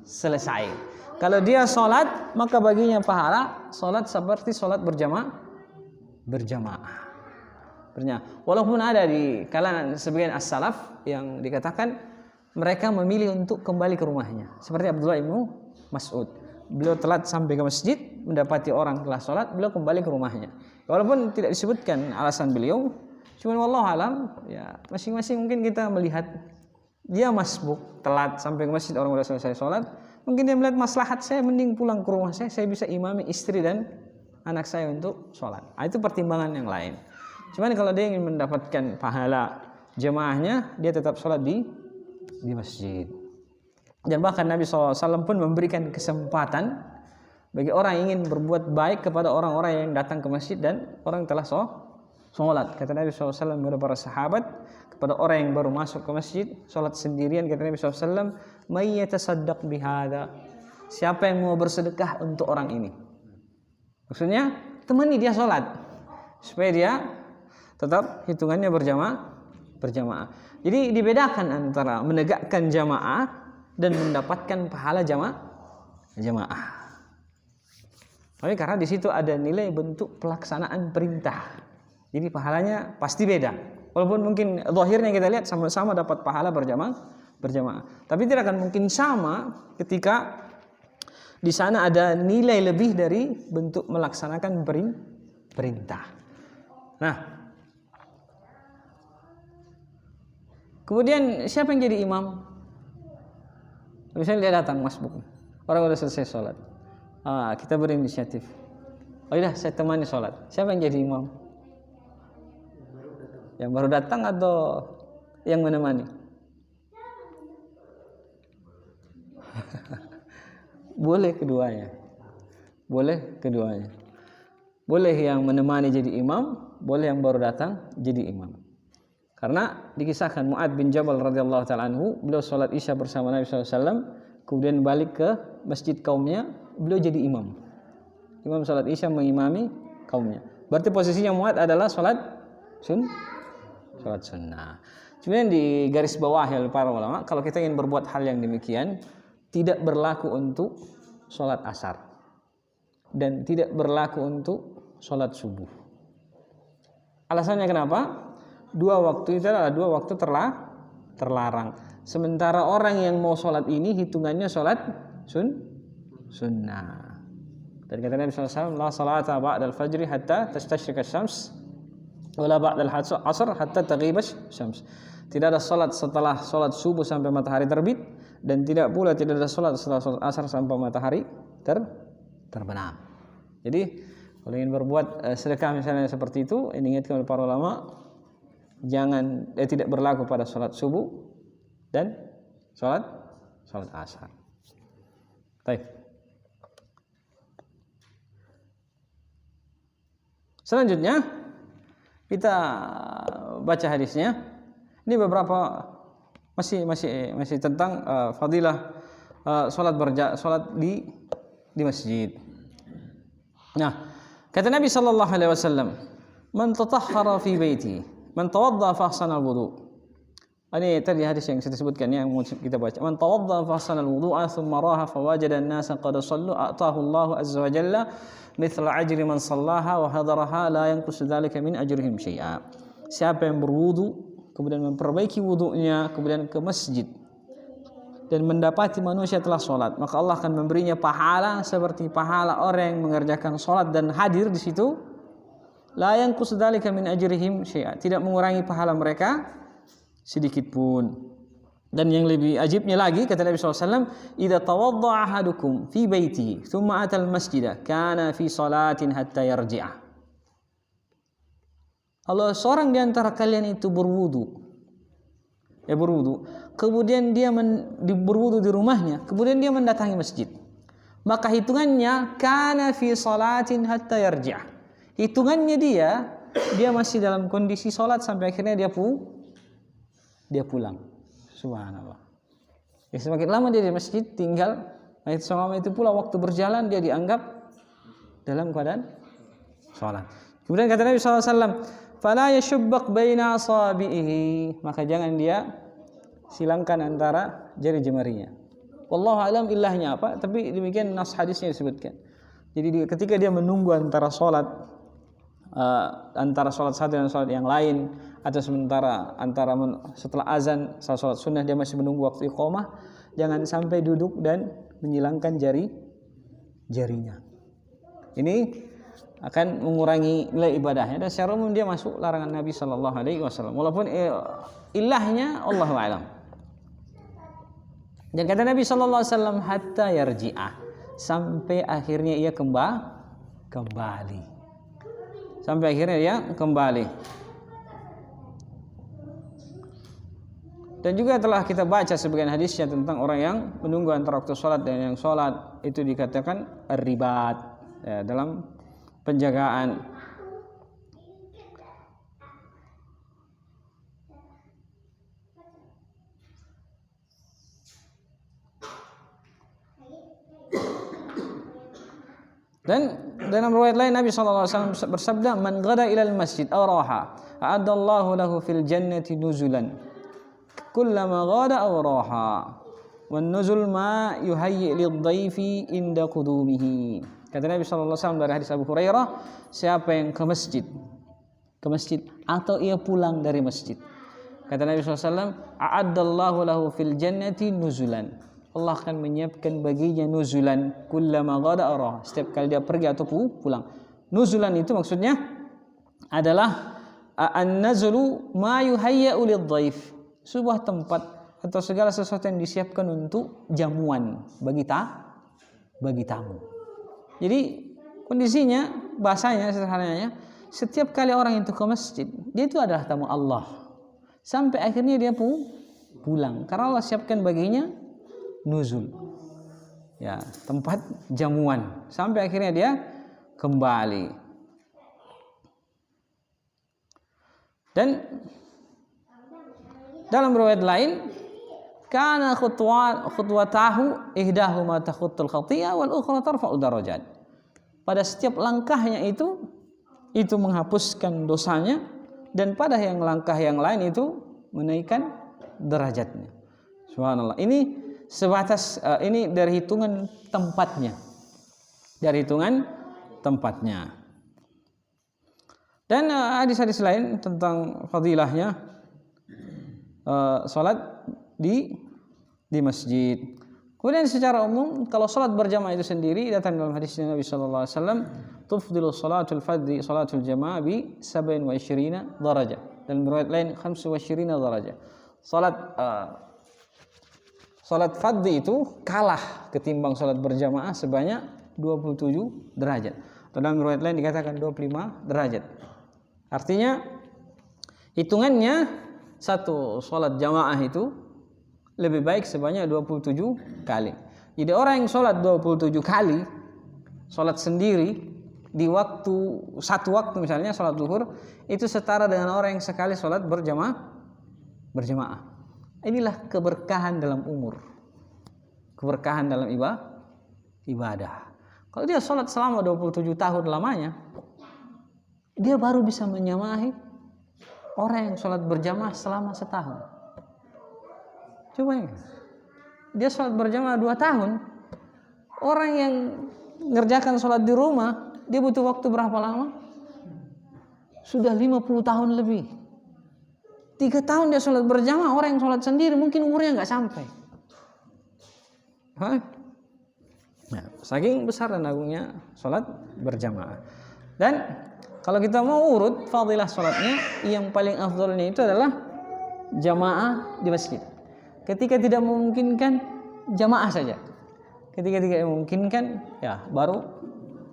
selesai. Kalau dia sholat, maka baginya pahala sholat seperti sholat berjamaah. Walaupun ada di kalangan sebagian as-salaf yang dikatakan mereka memilih untuk kembali ke rumahnya, seperti Abdullah ibnu Mas'ud. Beliau telat sampai ke masjid, mendapati orang telah sholat, beliau kembali ke rumahnya. Walaupun tidak disebutkan alasan beliau, cuman wallahu alam, ya masing-masing mungkin kita melihat dia masbuk, telat sampai ke masjid, orang sudah selesai sholat. Mungkin dia melihat maslahat, saya mending pulang ke rumah saya bisa imami istri dan anak saya untuk sholat. Itu pertimbangan yang lain. Cuman kalau dia ingin mendapatkan pahala jemaahnya, dia tetap sholat di masjid. Dan bahkan Nabi SAW pun memberikan kesempatan bagi orang yang ingin berbuat baik kepada orang-orang yang datang ke masjid dan orang yang telah sholat. Kata Nabi SAW kepada para sahabat, kepada orang yang baru masuk ke masjid, sholat sendirian, kata Nabi SAW, "May yatasaddaq bihada." Siapa yang mau bersedekah untuk orang ini? Maksudnya, temani dia sholat, supaya dia tetap hitungannya berjamaah. Jadi dibedakan antara menegakkan jamaah dan mendapatkan pahala jamaah. Tapi karena di situ ada nilai bentuk pelaksanaan perintah, jadi pahalanya pasti beda. Walaupun mungkin zahirnya kita lihat sama-sama dapat pahala berjamaah, tapi tidak akan mungkin sama ketika di sana ada nilai lebih dari bentuk melaksanakan perintah. Nah, kemudian siapa yang jadi imam? Misalnya dia datang masbuk, orang sudah selesai sholat, kita berinisiatif, oh iya saya temani sholat. Siapa yang jadi imam? Yang baru datang atau yang menemani? Boleh keduanya. Boleh yang menemani jadi imam, boleh yang baru datang jadi imam. Karena dikisahkan Mu'ad bin Jabal radhiyallahu ta'ala anhu, beliau sholat isya bersama Nabi SAW, kemudian balik ke masjid kaumnya, beliau jadi imam. Imam sholat isya mengimami kaumnya. Berarti posisinya Mu'ad adalah sholat sunnah. Kemudian di garis bawah oleh para ulama, kalau kita ingin berbuat hal yang demikian, tidak berlaku untuk sholat asar dan tidak berlaku untuk sholat subuh. Alasannya kenapa? Dua waktu itu adalah dua waktu terlarang. Sementara orang yang mau sholat ini hitungannya sholat sunnah. Dan kata Nabi SAW, la salata ba'dal fajri hatta tastashrika syams wala ba'dal asr hatta taghibah syams. Tidak ada salat setelah salat subuh sampai matahari terbit, dan tidak ada salat setelah salat asar sampai matahari terbenam. Jadi kalau ingin berbuat sedekah misalnya seperti itu, ini ingatkan oleh para ulama, jangan tidak berlaku pada salat subuh dan salat asar. Baik. Selanjutnya kita baca hadisnya. Ini beberapa masih tentang fadilah salat di masjid. Nah, kata Nabi sallallahu alaihi wasallam, "Man tatahhara fi baiti, man tawadda fa ahsana al-wudu." Ini tadi hadis yang saya sebutkan yang kita baca. "Man tawadda fa ahsana al-wudu'a thumma raha fa wajada an-nasa qad sallu a'tahu Allahu azza wa jalla mithla ajri man sallaha wa hadaraha la yanqus dzalika min ajrihim syai'a." Siapa yang berwudu kemudian memperbaiki wudunya kemudian ke masjid dan mendapati manusia telah sholat, maka Allah akan memberinya pahala seperti pahala orang yang mengerjakan sholat dan hadir di situ. La yanqus dzalika min ajrihim syai'a, tidak mengurangi pahala mereka sedikit pun. Dan yang lebih ajibnya lagi, kata Nabi SAW, "Idza tawadda'a ahadukum fi baitihi, thumma atal masjidah, kana fi salatin hatta yarji'a." Kalau seorang di antara kalian itu berwudu, kemudian dia berwudu di rumahnya, kemudian dia mendatangi masjid, maka hitungannya kana fi salatin hatta yarji'a. Hitungannya dia masih dalam kondisi salat sampai akhirnya dia pulang. Subhanallah. Ya, semakin lama dia di masjid tinggal, selama itu pula waktu berjalan dia dianggap dalam keadaan salat. Kemudian kata Nabi SAW, "Fala yashubbaq baina asabihi." Maka jangan dia silangkan antara jari jemarinya. Wallahu alam ilahnya apa, tapi demikian nas hadisnya disebutkan. Jadi ketika dia menunggu antara salat satu dan salat yang lain, atau sementara setelah azan salat sunnah dia masih menunggu waktu iqamah, jangan sampai duduk dan menyilangkan jarinya. Ini akan mengurangi nilai ibadahnya, dan secara umum dia masuk larangan Nabi sallallahu alaihi wasallam. Walaupun ilahnya Allahu a'lam. Dan kata Nabi sallallahu alaihi wasallam, hatta yarji'ah, sampai akhirnya ia kembali. Sampai akhirnya dia kembali. Dan juga telah kita baca sebagian hadisnya tentang orang yang menunggu antara waktu sholat dan yang sholat, itu dikatakan ribat, ya, dalam penjagaan. Dan dalam riwayat lain Nabi SAW bersabda, "Man ghada ilal masjid aw raha, a'adallahu lahu fil jannati nuzulan kullama ghada aw raha, wan nuzul ma yuhayyi lidh-dhaifi inda qudumihi." Kata Nabi SAW dari hadis Abu Hurairah, siapa yang ke masjid atau ia pulang dari masjid, kata Nabi SAW, "A'adallahu lahu fil jannati nuzulan." Allah akan menyiapkan baginya nuzulan kullama ghada arah, setiap kali dia pergi atau pulang. Nuzulan itu maksudnya adalah an-nazlu ma yuhayya'u lidh-dhaif, sebuah tempat atau segala sesuatu yang disiapkan untuk jamuan bagi tamu. Jadi kondisinya, bahasanya sederhananya, setiap kali orang itu ke masjid, dia itu adalah tamu Allah sampai akhirnya dia pulang, karena Allah siapkan baginya nuzul, ya, tempat jamuan, sampai akhirnya dia kembali. Dan dalam riwayat lain, kana khutwatahu ihdahuma takhuttul khati'ah wal ukhra tarfa'u darajat. Pada setiap langkahnya itu menghapuskan dosanya, dan pada langkah yang lain itu menaikkan derajatnya. Subhanallah. Ini sebatas ini dari hitungan tempatnya. Dan hadis-hadis lain tentang fadilahnya salat di masjid. Kemudian secara umum kalau salat berjamaah itu sendiri datang dalam hadis Nabi sallallahu alaihi wasallam, tufdilu salatul fardhi salatul jamaah bi 27 darajah. Dan riwayat lain 25 darajah. Salat fardhi itu kalah ketimbang salat berjamaah sebanyak 27 derajat. Dalam riwayat lain dikatakan 25 derajat. Artinya hitungannya satu salat jamaah itu lebih baik sebanyak 27 kali. Jadi orang yang sholat 27 kali, sholat sendiri di satu waktu misalnya sholat zuhur, itu setara dengan orang yang sekali sholat berjamaah. Inilah keberkahan dalam umur, keberkahan dalam ibadah. Kalau dia sholat selama 27 tahun lamanya, dia baru bisa menyamahi orang yang sholat berjamaah selama setahun. Coba ya, dia sholat berjamaah 2 tahun. Orang yang ngerjakan sholat di rumah, dia butuh waktu berapa lama? Sudah 50 tahun lebih. 3 tahun dia sholat berjamaah, orang yang sholat sendiri mungkin umurnya nggak sampai. Nah, saking besar dan agungnya sholat berjamaah. Dan kalau kita mau urut fadilah sholatnya, yang paling afdolnya itu adalah jamaah di masjid. Ketika tidak memungkinkan, jamaah saja. Ketika tidak memungkinkan, ya baru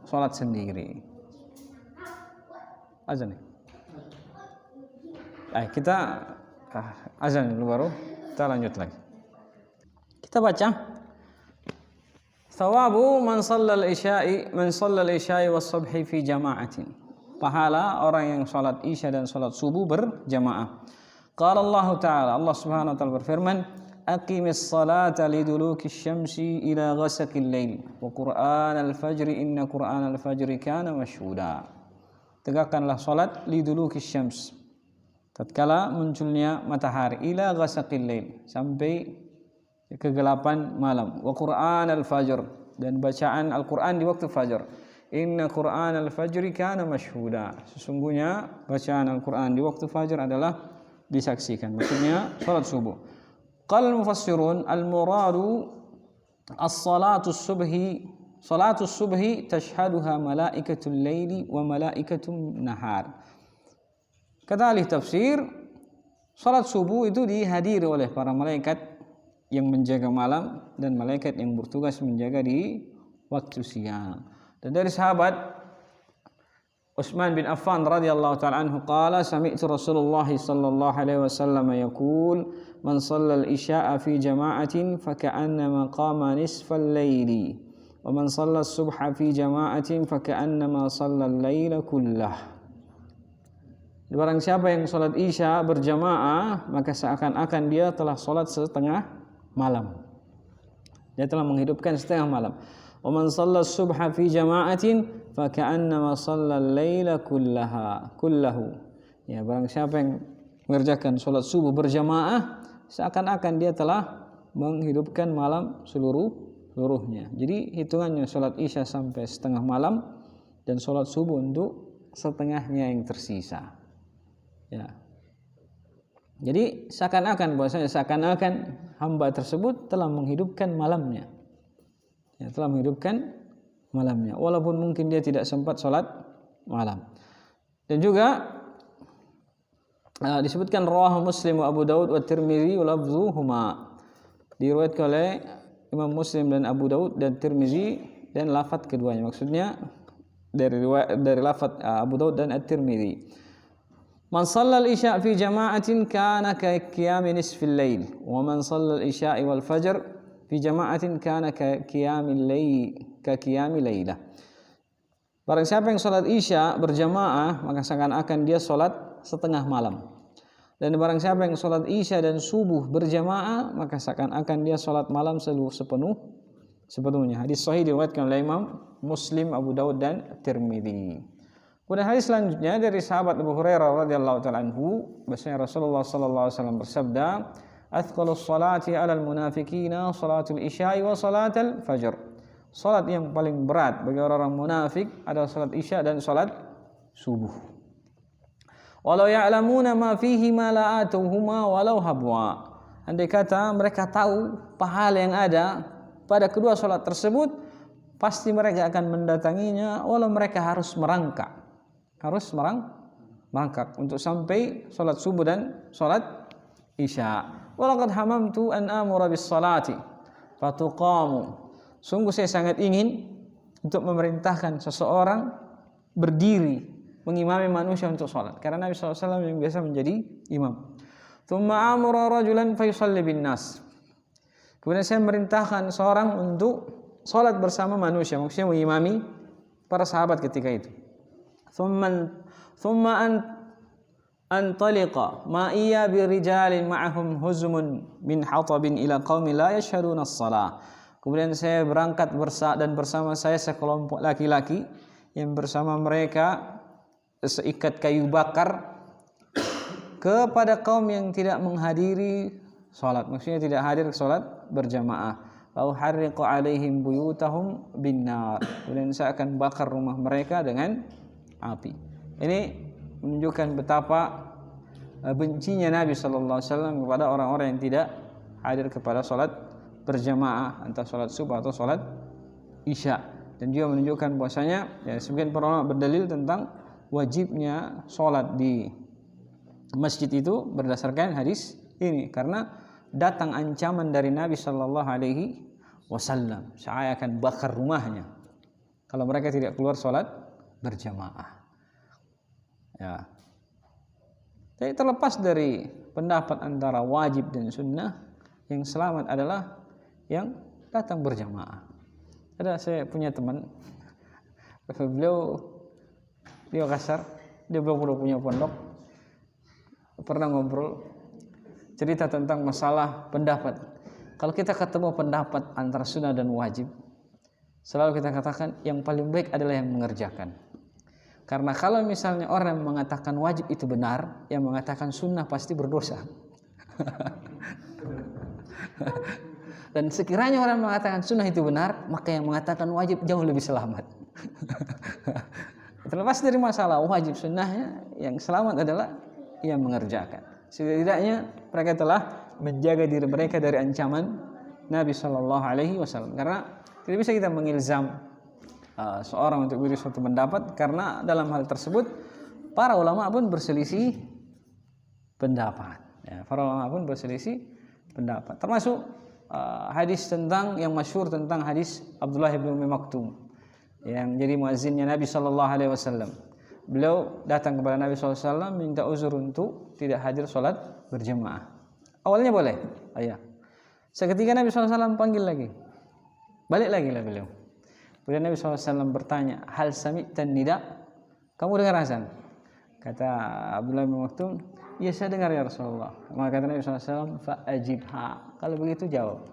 sholat sendiri. Azan. Kita azan dulu baru kita lanjut lagi. Kita baca. Thawabu man shallal isya'i was subhi fi jama'atin. Pahala orang yang salat isya dan salat subuh berjamaah. Qala Allah Ta'ala, Allah Subhanahu wa taala berfirman, aqimis salata liduluki syamsi ila ghasaqil lail wa qur'anal fajri inna qur'anal fajri kana mashhuda. Tegakkanlah salat liduluki syams, tatkala munculnya matahari, ila ghasaqil lail, sampai kegelapan malam, wa qur'anal fajr, dan bacaan Al-Qur'an di waktu fajar. Inna qur'anal fajri kana mashhuda. Sesungguhnya bacaan Al-Qur'an di waktu fajar adalah disaksikan, maksudnya salat subuh. Qal mufassirun al-muradu as-salatu subhi tashhaduha malaikatul laili wa malaikatun nahar. Kata ahli tafsir, salat subuh itu dihadiri oleh para malaikat yang menjaga malam dan malaikat yang bertugas menjaga di waktu siang. Dan dari sahabat Utsman bin Affan radhiyallahu ta'ala anhu qala sami'tu Rasulullah sallallahu alaihi wasallam yaqul man shalla al-isya'a fi jama'atin faka'annama qama nisfal laili wa man shalla as-subha fi jama'atin faka'annama shalla al-laila kullah. Barang siapa yang salat isya berjamaah, maka seakan-akan dia telah salat setengah malam. Dia telah menghidupkan setengah malam. Wa man shalla as-subha fi jama'atin faka'annama shalla al-laila kullahu. Ya, barang siapa yang mengerjakan salat subuh berjamaah, seakan-akan dia telah menghidupkan malam seluruhnya. Jadi hitungannya salat isya sampai setengah malam dan salat subuh untuk setengahnya yang tersisa. Ya. Jadi seakan-akan hamba tersebut telah menghidupkan malamnya. Ya, telah menghidupkan malamnya, walaupun mungkin dia tidak sempat sholat malam. Dan juga disebutkan rawahu Muslim wa Abu Daud wa Tirmizi wa lafzuhuma, diriwayatkan oleh Imam Muslim dan Abu Daud dan Tirmizi, dan lafaz keduanya, maksudnya dari lafaz Abu Daud dan At-Tirmizi. Man shallal isya fi jama'atin kana ka qiyami nisfil lail wa man shallal isya wal fajr fi jama'atin kana ka qiyamil lailah. Barang siapa yang salat isya berjamaah, maka seakan-akan dia salat setengah malam. Dan barang siapa yang salat isya dan subuh berjamaah, maka seakan-akan dia salat malam sepenuhnya. Hadis sahih diriwayatkan oleh Imam Muslim, Abu Daud dan Tirmizi. Kemudian hadis selanjutnya dari sahabat Abu Hurairah radhiyallahu ta'ala anhu, bahwasanya Rasulullah sallallahu alaihi wasallam bersabda, "Athqalus salati 'alal munafiqina salatul isya'i wa salatul fajr." Salat yang paling berat bagi orang-orang munafik adalah salat isya dan salat subuh. Walau ya'lamuna ma fihi ma la atuhuma walau habwa. andai kata mereka tahu pahala yang ada pada kedua sholat tersebut, pasti mereka akan mendatanginya walau mereka harus merangkak untuk sampai sholat subuh dan sholat isya. Walaqad hamamtu an amura bis salati fatuqamu. Sungguh saya sangat ingin untuk memerintahkan seseorang berdiri mengimami manusia untuk sholat, karena Nabi SAW yang biasa menjadi imam. Thumma amura rajulan fayusalli bin nas. Kemudian saya merintahkan seorang untuk sholat bersama manusia, maksudnya mengimami para sahabat ketika itu. Thumma antaliqa ma iya birijalin ma'ahum huzmun min hatabin ila qaumi la yashhaduna as-salah. Kemudian saya berangkat dan bersama saya sekelompok laki-laki yang bersama mereka seikat kayu bakar kepada kaum yang tidak menghadiri salat, maksudnya tidak hadir salat berjamaah. Au harriqu alaihim buyutahum binnar. Kemudian saya akan bakar rumah mereka dengan api. Ini menunjukkan betapa bencinya Nabi sallallahu alaihi wasallam kepada orang-orang yang tidak hadir kepada salat berjamaah, entah salat subuh atau salat isya. Dan juga menunjukkan bahwasanya sebagian para ulama berdalil tentang wajibnya salat di masjid itu berdasarkan hadis ini, karena datang ancaman dari Nabi sallallahu alaihi wasallam, saya akan bakar rumahnya kalau mereka tidak keluar salat berjamaah. Ya. Jadi terlepas dari pendapat antara wajib dan sunnah, yang selamat adalah yang datang berjamaah. Saya punya teman, beliau kasar, dia belum punya pondok, pernah ngobrol cerita tentang masalah pendapat. Kalau kita ketemu pendapat antara sunnah dan wajib, selalu kita katakan yang paling baik adalah yang mengerjakan. Karena kalau misalnya orang yang mengatakan wajib itu benar, yang mengatakan sunnah pasti berdosa. Dan sekiranya orang mengatakan sunnah itu benar, maka yang mengatakan wajib jauh lebih selamat. Terlepas dari masalah wajib sunnahnya, yang selamat adalah yang mengerjakan. Setidaknya mereka telah menjaga diri mereka dari ancaman Nabi Shallallahu Alaihi Wasallam. Karena tidak bisa kita mengilzam seorang untuk beri suatu pendapat, karena dalam hal tersebut para ulama pun berselisih pendapat. Ya, para ulama pun berselisih pendapat. Termasuk hadis tentang yang masyhur tentang hadis Abdullah bin Ummi Maktum yang jadi muazzinnya Nabi Shallallahu Alaihi Wasallam. Beliau datang kepada Nabi SAW minta uzur untuk tidak hadir sholat berjamaah. Awalnya boleh, seketika Nabi SAW panggil lagi, balik lagi lah beliau. Kemudian Nabi SAW bertanya, hal sami'tan nida? Kamu dengar azan? Kata Abdullah bin Maktum, ya saya dengar ya Rasulullah. Maka kata Nabi SAW, fa'ajibha. Kalau begitu jawab.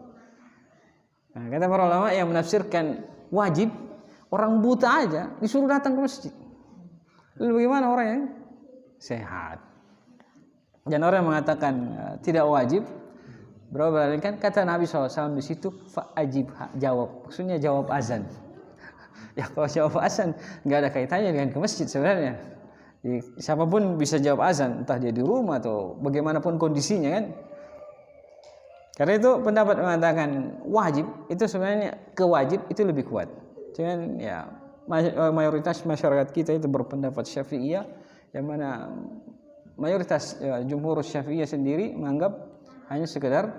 Nah, kata para ulama yang menafsirkan wajib, orang buta aja disuruh datang ke masjid. Lalu bagaimana orang yang sehat? Dan orang yang mengatakan tidak wajib, berarti kan kata Nabi SAW di situ fa'ajibha, jawab. Maksudnya jawab azan. Ya kalau jawab azan nggak ada kaitannya dengan ke masjid sebenarnya. Jadi, siapapun bisa jawab azan, entah dia di rumah atau bagaimanapun kondisinya kan. Karena itu pendapat mengatakan wajib itu sebenarnya kewajib itu lebih kuat. Cuman ya mayoritas masyarakat kita itu berpendapat Syafi'iyah, yang mana mayoritas jumhur Syafi'iyah sendiri menganggap hanya sekedar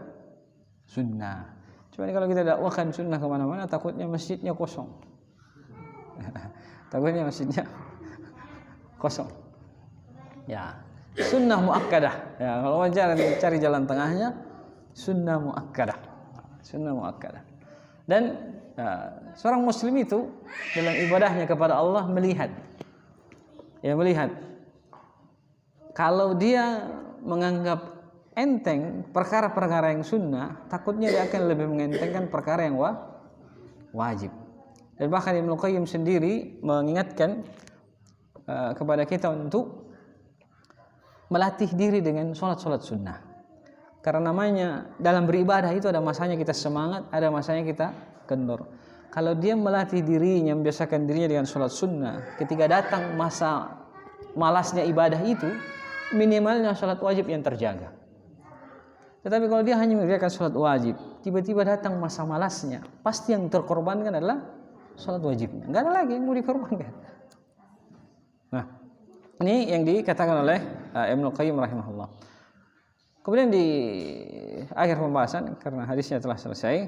sunnah. Cuman kalau kita dakwahkan sunnah kemana-mana, takutnya masjidnya kosong. Takutnya masjidnya kosong. Ya, sunnah muakkadah. Ya, kalau mau cari jalan tengahnya, sunnah muakkadah. Sunnah muakkadah. Dan seorang muslim itu dalam ibadahnya kepada Allah melihat kalau dia menganggap enteng perkara-perkara yang sunnah, takutnya dia akan lebih mengentengkan perkara yang wajib. Dan bahkan Ibnu Qayyim sendiri mengingatkan kepada kita untuk melatih diri dengan sholat sunnah. Karena namanya dalam beribadah itu ada masanya kita semangat, ada masanya kita kendor. Kalau dia melatih dirinya, membiasakan dirinya dengan sholat sunnah, ketika datang masa malasnya ibadah itu, minimalnya sholat wajib yang terjaga. Tetapi kalau dia hanya mengerjakan sholat wajib, tiba-tiba datang masa malasnya, pasti yang terkorbankan adalah sholat wajibnya. Enggak ada lagi yang mau dikorbankan. Nah, ini yang dikatakan oleh Ibnu Qayyim rahimahullah. Kemudian di akhir pembahasan, karena hadisnya telah selesai,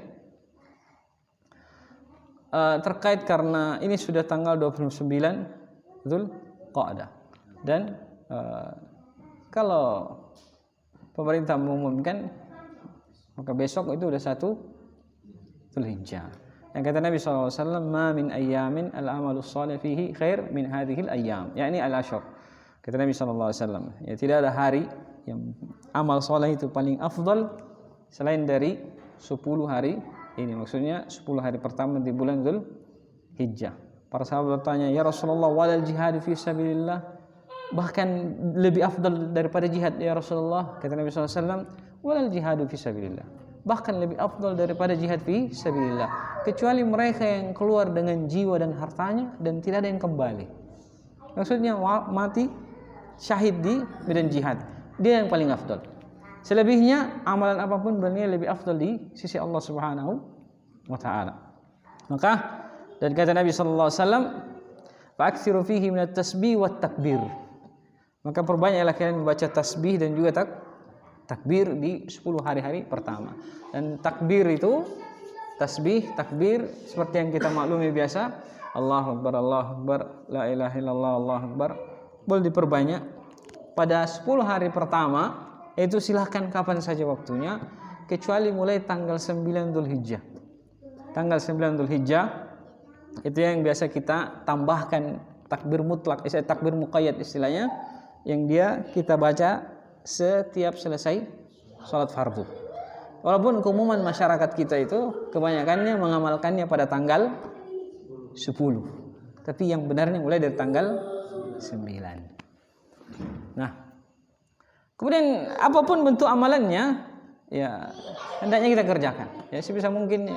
terkait karena ini sudah tanggal 29 Dzulqa'dah, dan kalau pemerintah mengumumkan maka besok itu udah 1 Dzulhijjah. Yang kata Nabi SAW, ma min ayyamin al-amalu shalih fihi khair min hadhil ayyam, yakni al-ashr. Kata Nabi SAW, ya, tidak ada hari yang amal soleh itu paling afdal selain dari 10 hari ini. Maksudnya 10 hari pertama di bulan Dzulhijjah. Para sahabat bertanya, ya Rasulullah, walal jihad fi sabilillah, bahkan lebih afdal daripada jihad ya Rasulullah. Kata Nabi SAW, walal jihadu fi sabilillah, bahkan lebih afdal daripada jihad fi sabilillah, kecuali mereka yang keluar dengan jiwa dan hartanya dan tidak ada yang kembali. Maksudnya mati syahid di medan jihad, dia yang paling afdal. Selebihnya amalan apapun bernilai lebih afdal di sisi Allah Subhanahu wa taala. Maka dan kata Nabi sallallahu alaihi wasallam, fa'aktsiru fihi minat tasbih wat takbir. Maka perbanyaklah kalian membaca tasbih dan juga takbir di 10 hari-hari pertama. Dan takbir itu tasbih, takbir seperti yang kita maklumi biasa, Allahu Akbar, Allahu Akbar, la ilaha illallah, Allahu Akbar. Boleh diperbanyak pada 10 hari pertama, itu silahkan kapan saja waktunya, kecuali mulai tanggal 9 Dzulhijjah. Tanggal 9 Dzulhijjah itu yang biasa kita tambahkan takbir mutlak, takbir muqayyad istilahnya, yang dia kita baca setiap selesai sholat fardu. Walaupun keumuman masyarakat kita itu kebanyakannya mengamalkannya pada tanggal 10, tapi yang benarnya mulai dari tanggal 9. Nah, kemudian apapun bentuk amalannya, ya hendaknya kita kerjakan. Ya sebisa mungkin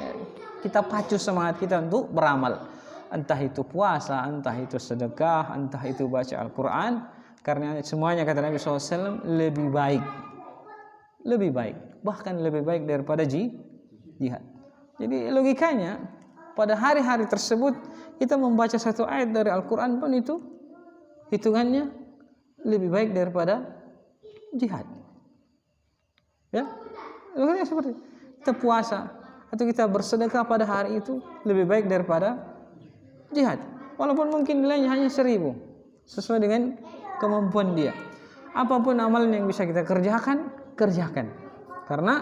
kita pacu semangat kita untuk beramal. Entah itu puasa, entah itu sedekah, entah itu baca Al-Quran. Karena semuanya kata Nabi SAW lebih baik, bahkan lebih baik daripada jihad. Jadi logikanya pada hari-hari tersebut kita membaca satu ayat dari Al-Quran pun itu hitungannya lebih baik daripada jihad. Ya, logikanya seperti itu. Kita puasa atau kita bersedekah pada hari itu lebih baik daripada jihad, walaupun mungkin nilainya hanya 1000, sesuai dengan kemampuan dia. Apapun amalan yang bisa kita kerjakan, karena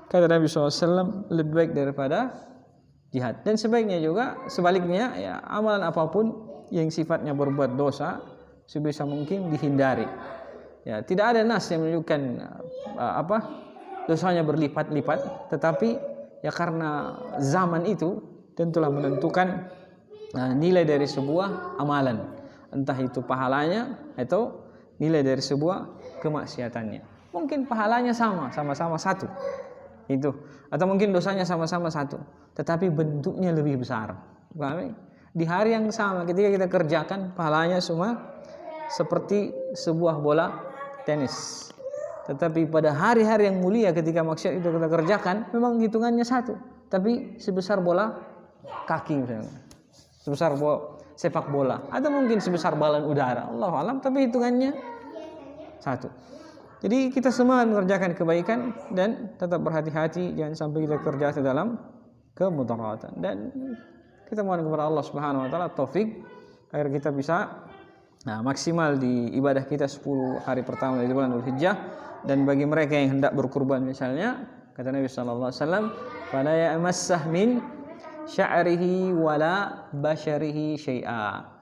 kata Nabi SAW lebih baik daripada jihad. Dan sebaliknya ya, amalan apapun yang sifatnya berbuat dosa sebisa mungkin dihindari. Ya, tidak ada nas yang menunjukkan dosanya berlipat-lipat, tetapi ya karena zaman itu tentulah menentukan nilai dari sebuah amalan, entah itu pahalanya atau nilai dari sebuah kemaksiatannya. Mungkin pahalanya sama-sama satu itu, atau mungkin dosanya sama-sama satu, tetapi bentuknya lebih besar. Di hari yang sama ketika kita kerjakan, pahalanya semua seperti sebuah bola tenis. Tetapi pada hari-hari yang mulia ketika maksiat itu kita kerjakan, memang hitungannya satu, tapi sebesar bola kaki misalnya, sebesar sepak bola, atau mungkin sebesar balon udara, Allahu alam, tapi hitungannya satu. Jadi kita semua mengerjakan kebaikan dan tetap berhati-hati, jangan sampai kita kerja dalam kemudaratan. Dan kita mohon kepada Allah Subhanahu wa taala taufik agar kita bisa maksimal di ibadah kita 10 hari pertama dari bulan Dzulhijjah. Dan bagi mereka yang hendak berkurban misalnya, kata Nabi sallallahu alaihi wasallam, fala ya'massah min sya'rihi wala basyarihi syai'a.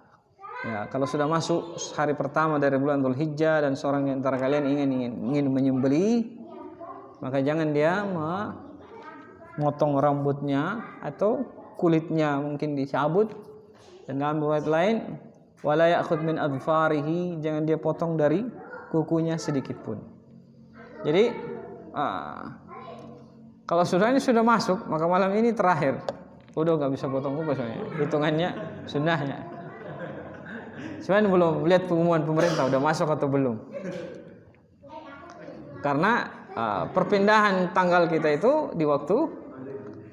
Ya, kalau sudah masuk hari pertama dari bulan Dzulhijjah dan seorang di antara kalian ingin menyembelih, maka jangan dia memotong rambutnya atau kulitnya mungkin dicabut, dan dalam riwayat lain wala ya'khud min adfarihi, jangan dia potong dari kukunya sedikit pun. Jadi kalau ini sudah masuk, maka malam ini terakhir, udah nggak bisa potong kuku soalnya, hitungannya sunnahnya. Sebenarnya belum lihat pengumuman pemerintah udah masuk atau belum, karena perpindahan tanggal kita itu di waktu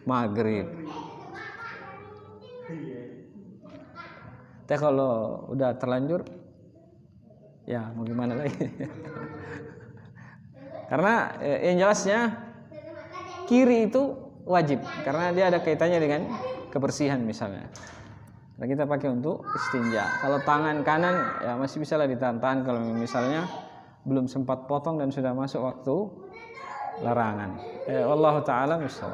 maghrib. Tapi kalau udah terlanjur, ya mau gimana lagi? Karena yang jelasnya kiri itu wajib, karena dia ada kaitannya dengan kebersihan misalnya. Nah, kita pakai untuk istinja. Kalau tangan kanan ya masih bisa lah ditahan kalau misalnya belum sempat potong dan sudah masuk waktu larangan. Wallahu taala misal.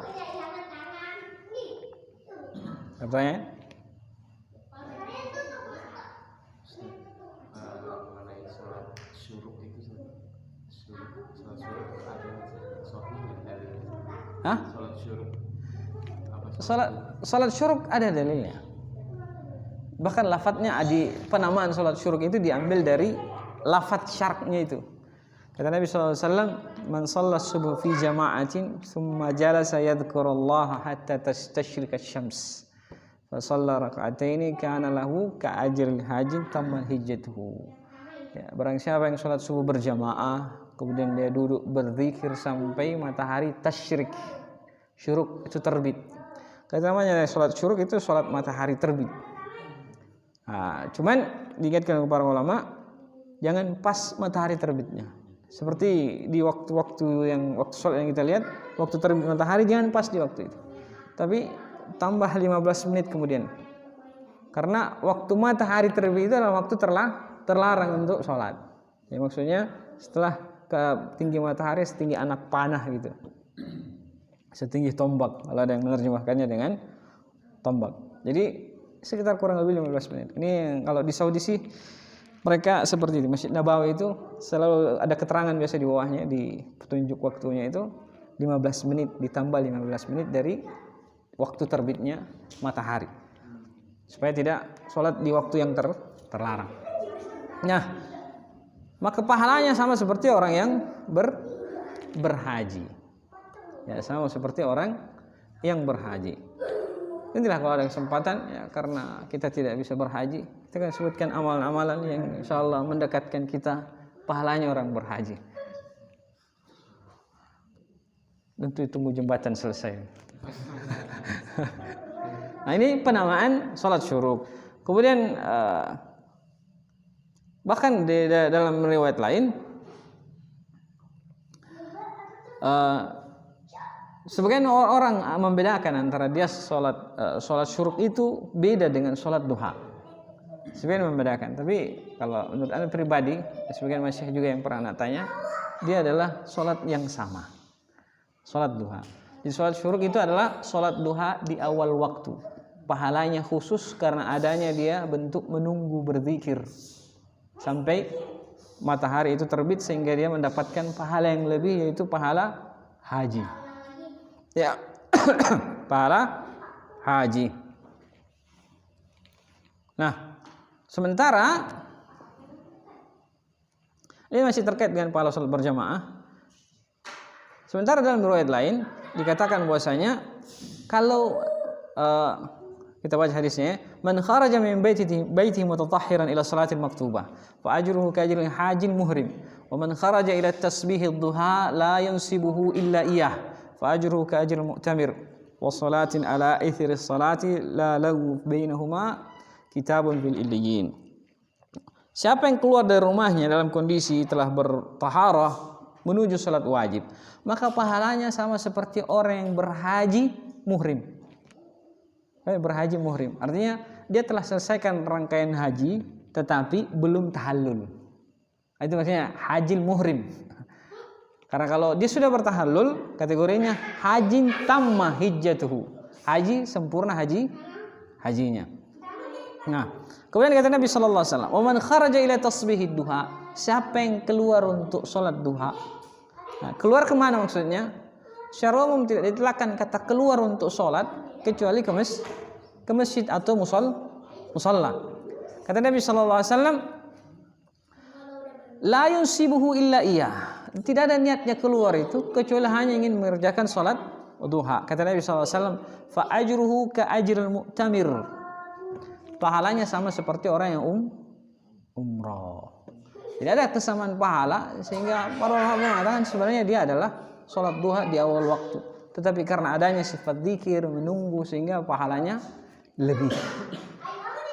Pertanyaan? Hah? Salat syuruk ada dalilnya. Bahkan lafadznya penamaan salat syuruk itu diambil dari lafadz syar'nya itu. Kata Nabi SAW, "Man shalla subuh fi jama'atin, thumma jalasa yadhkurullaha hatta tastashrika asy-syams. Fa shalla rak'ataini kana lahu ka ajril hajin tamma hijjatuhu." Ya, barang siapa yang salat subuh berjamaah, kemudian dia duduk berzikir sampai matahari tasyrik. Syuruk itu terbit. Kata namanya salat syuruk itu salat matahari terbit. Nah, cuman diingatkan kepada ulama, jangan pas matahari terbitnya. Seperti di waktu sholat yang kita lihat, waktu terbit matahari jangan pas di waktu itu. Tapi tambah 15 menit kemudian. Karena waktu matahari terbit itu adalah waktu terlarang untuk sholat. Ya, maksudnya setelah ke tinggi matahari setinggi anak panah gitu. Setinggi tombak, kalau ada yang menerjemahkannya dengan tombak. Jadi sekitar kurang lebih 15 menit. Ini kalau di Saudi sih mereka seperti itu. Masjid Nabawi itu selalu ada keterangan biasa di bawahnya, di petunjuk waktunya itu 15 menit ditambah 15 menit dari waktu terbitnya matahari. Supaya tidak sholat di waktu yang terlarang. Nah, maka pahalanya sama seperti orang yang berhaji. Ya, sama seperti orang yang berhaji. Inilah kalau ada kesempatan, ya, karena kita tidak bisa berhaji, kita akan sebutkan amalan-amalan yang insyaallah mendekatkan kita pahalanya orang berhaji. Tentu tunggu jembatan selesai. Nah, ini penamaan salat syuruk. Kemudian bahkan dalam riwayat lain sebagian orang membedakan antara dia sholat syuruk itu beda dengan sholat duha. Sebagian membedakan, tapi kalau menurut anda pribadi, sebagian masih juga yang pernah tanya, dia adalah sholat yang sama, sholat duha. Di sholat syuruk itu adalah sholat duha di awal waktu. Pahalanya khusus karena adanya dia bentuk menunggu berzikir sampai matahari itu terbit, sehingga dia mendapatkan pahala yang lebih, yaitu pahala haji. Ya, pahala haji. Nah, sementara ini masih terkait dengan pahala salat berjamaah. Sementara dalam riwayat lain dikatakan bahwasanya kalau kita baca hadisnya, man kharaja min baitihi mutatahhiran ila salatil maktubah fa ajruhu ka ajril hajin muhrim wa man kharaja ila tasbihid duha la yansibuhu illa iyah fa ajruhu ka ajril mu'tamir wa salatin ala ithri salati la lahu bainahuma kitabun bil illiyin. Siapa yang keluar dari rumahnya dalam kondisi telah bertaharah menuju salat wajib, maka pahalanya sama seperti orang yang berhaji muhrim. Berhaji muhrim artinya dia telah selesaikan rangkaian haji tetapi belum tahallul. Itu maksudnya haji muhrim. Karena kalau dia sudah bertahallul, kategorinya haji tamma hijjatuhu, haji sempurna hajinya. Nah, kemudian kata Nabi sallallahu alaihi wasallam, "Wa man kharaja ila tasbihid duha", siapa yang keluar untuk salat duha. Nah, keluar ke mana maksudnya? Secara umum tidak ditetapkan kata keluar untuk salat kecuali ke masjid atau musalla. Kata Nabi sallallahu alaihi wasallam, "La yusibuhu illa iya." Tidak ada niatnya keluar itu kecuali hanya ingin mengerjakan salat duha. Kata Nabi sallallahu alaihi wasallam, "Fa ajruhu ka ajril mu'tamir." Pahalanya sama seperti orang yang umrah. Tidak ada kesamaan pahala, sehingga para ulama mengatakan sebenarnya dia adalah sholat duha di awal waktu. Tetapi karena adanya sifat dzikir, menunggu, sehingga pahalanya lebih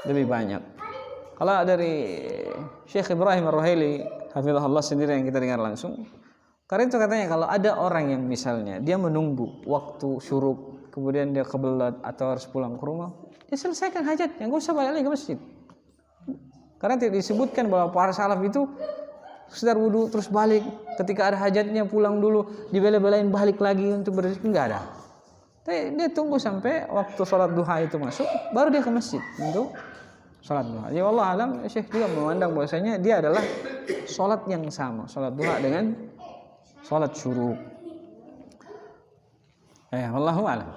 banyak. Kalau dari Syekh Ibrahim Ar-Ruhaili hafizahullah sendiri yang kita dengar langsung, karena itu katanya kalau ada orang yang misalnya dia menunggu waktu syuruk, kemudian dia kebelat atau harus pulang ke rumah, dia selesaikan hajatnya, enggak usah balik lagi ke masjid. Karena tidak disebutkan bahwa para salaf itu sekedar wudu terus balik, ketika ada hajatnya pulang dulu, dibela-belain balik lagi untuk berzikir, enggak ada. Dia tunggu sampai waktu sholat duha itu masuk, baru dia ke masjid untuk sholat duha. Ya Allah alam, Syekh juga memandang bahwasanya dia adalah sholat yang sama, sholat duha dengan sholat syuruk. Wallahu alam.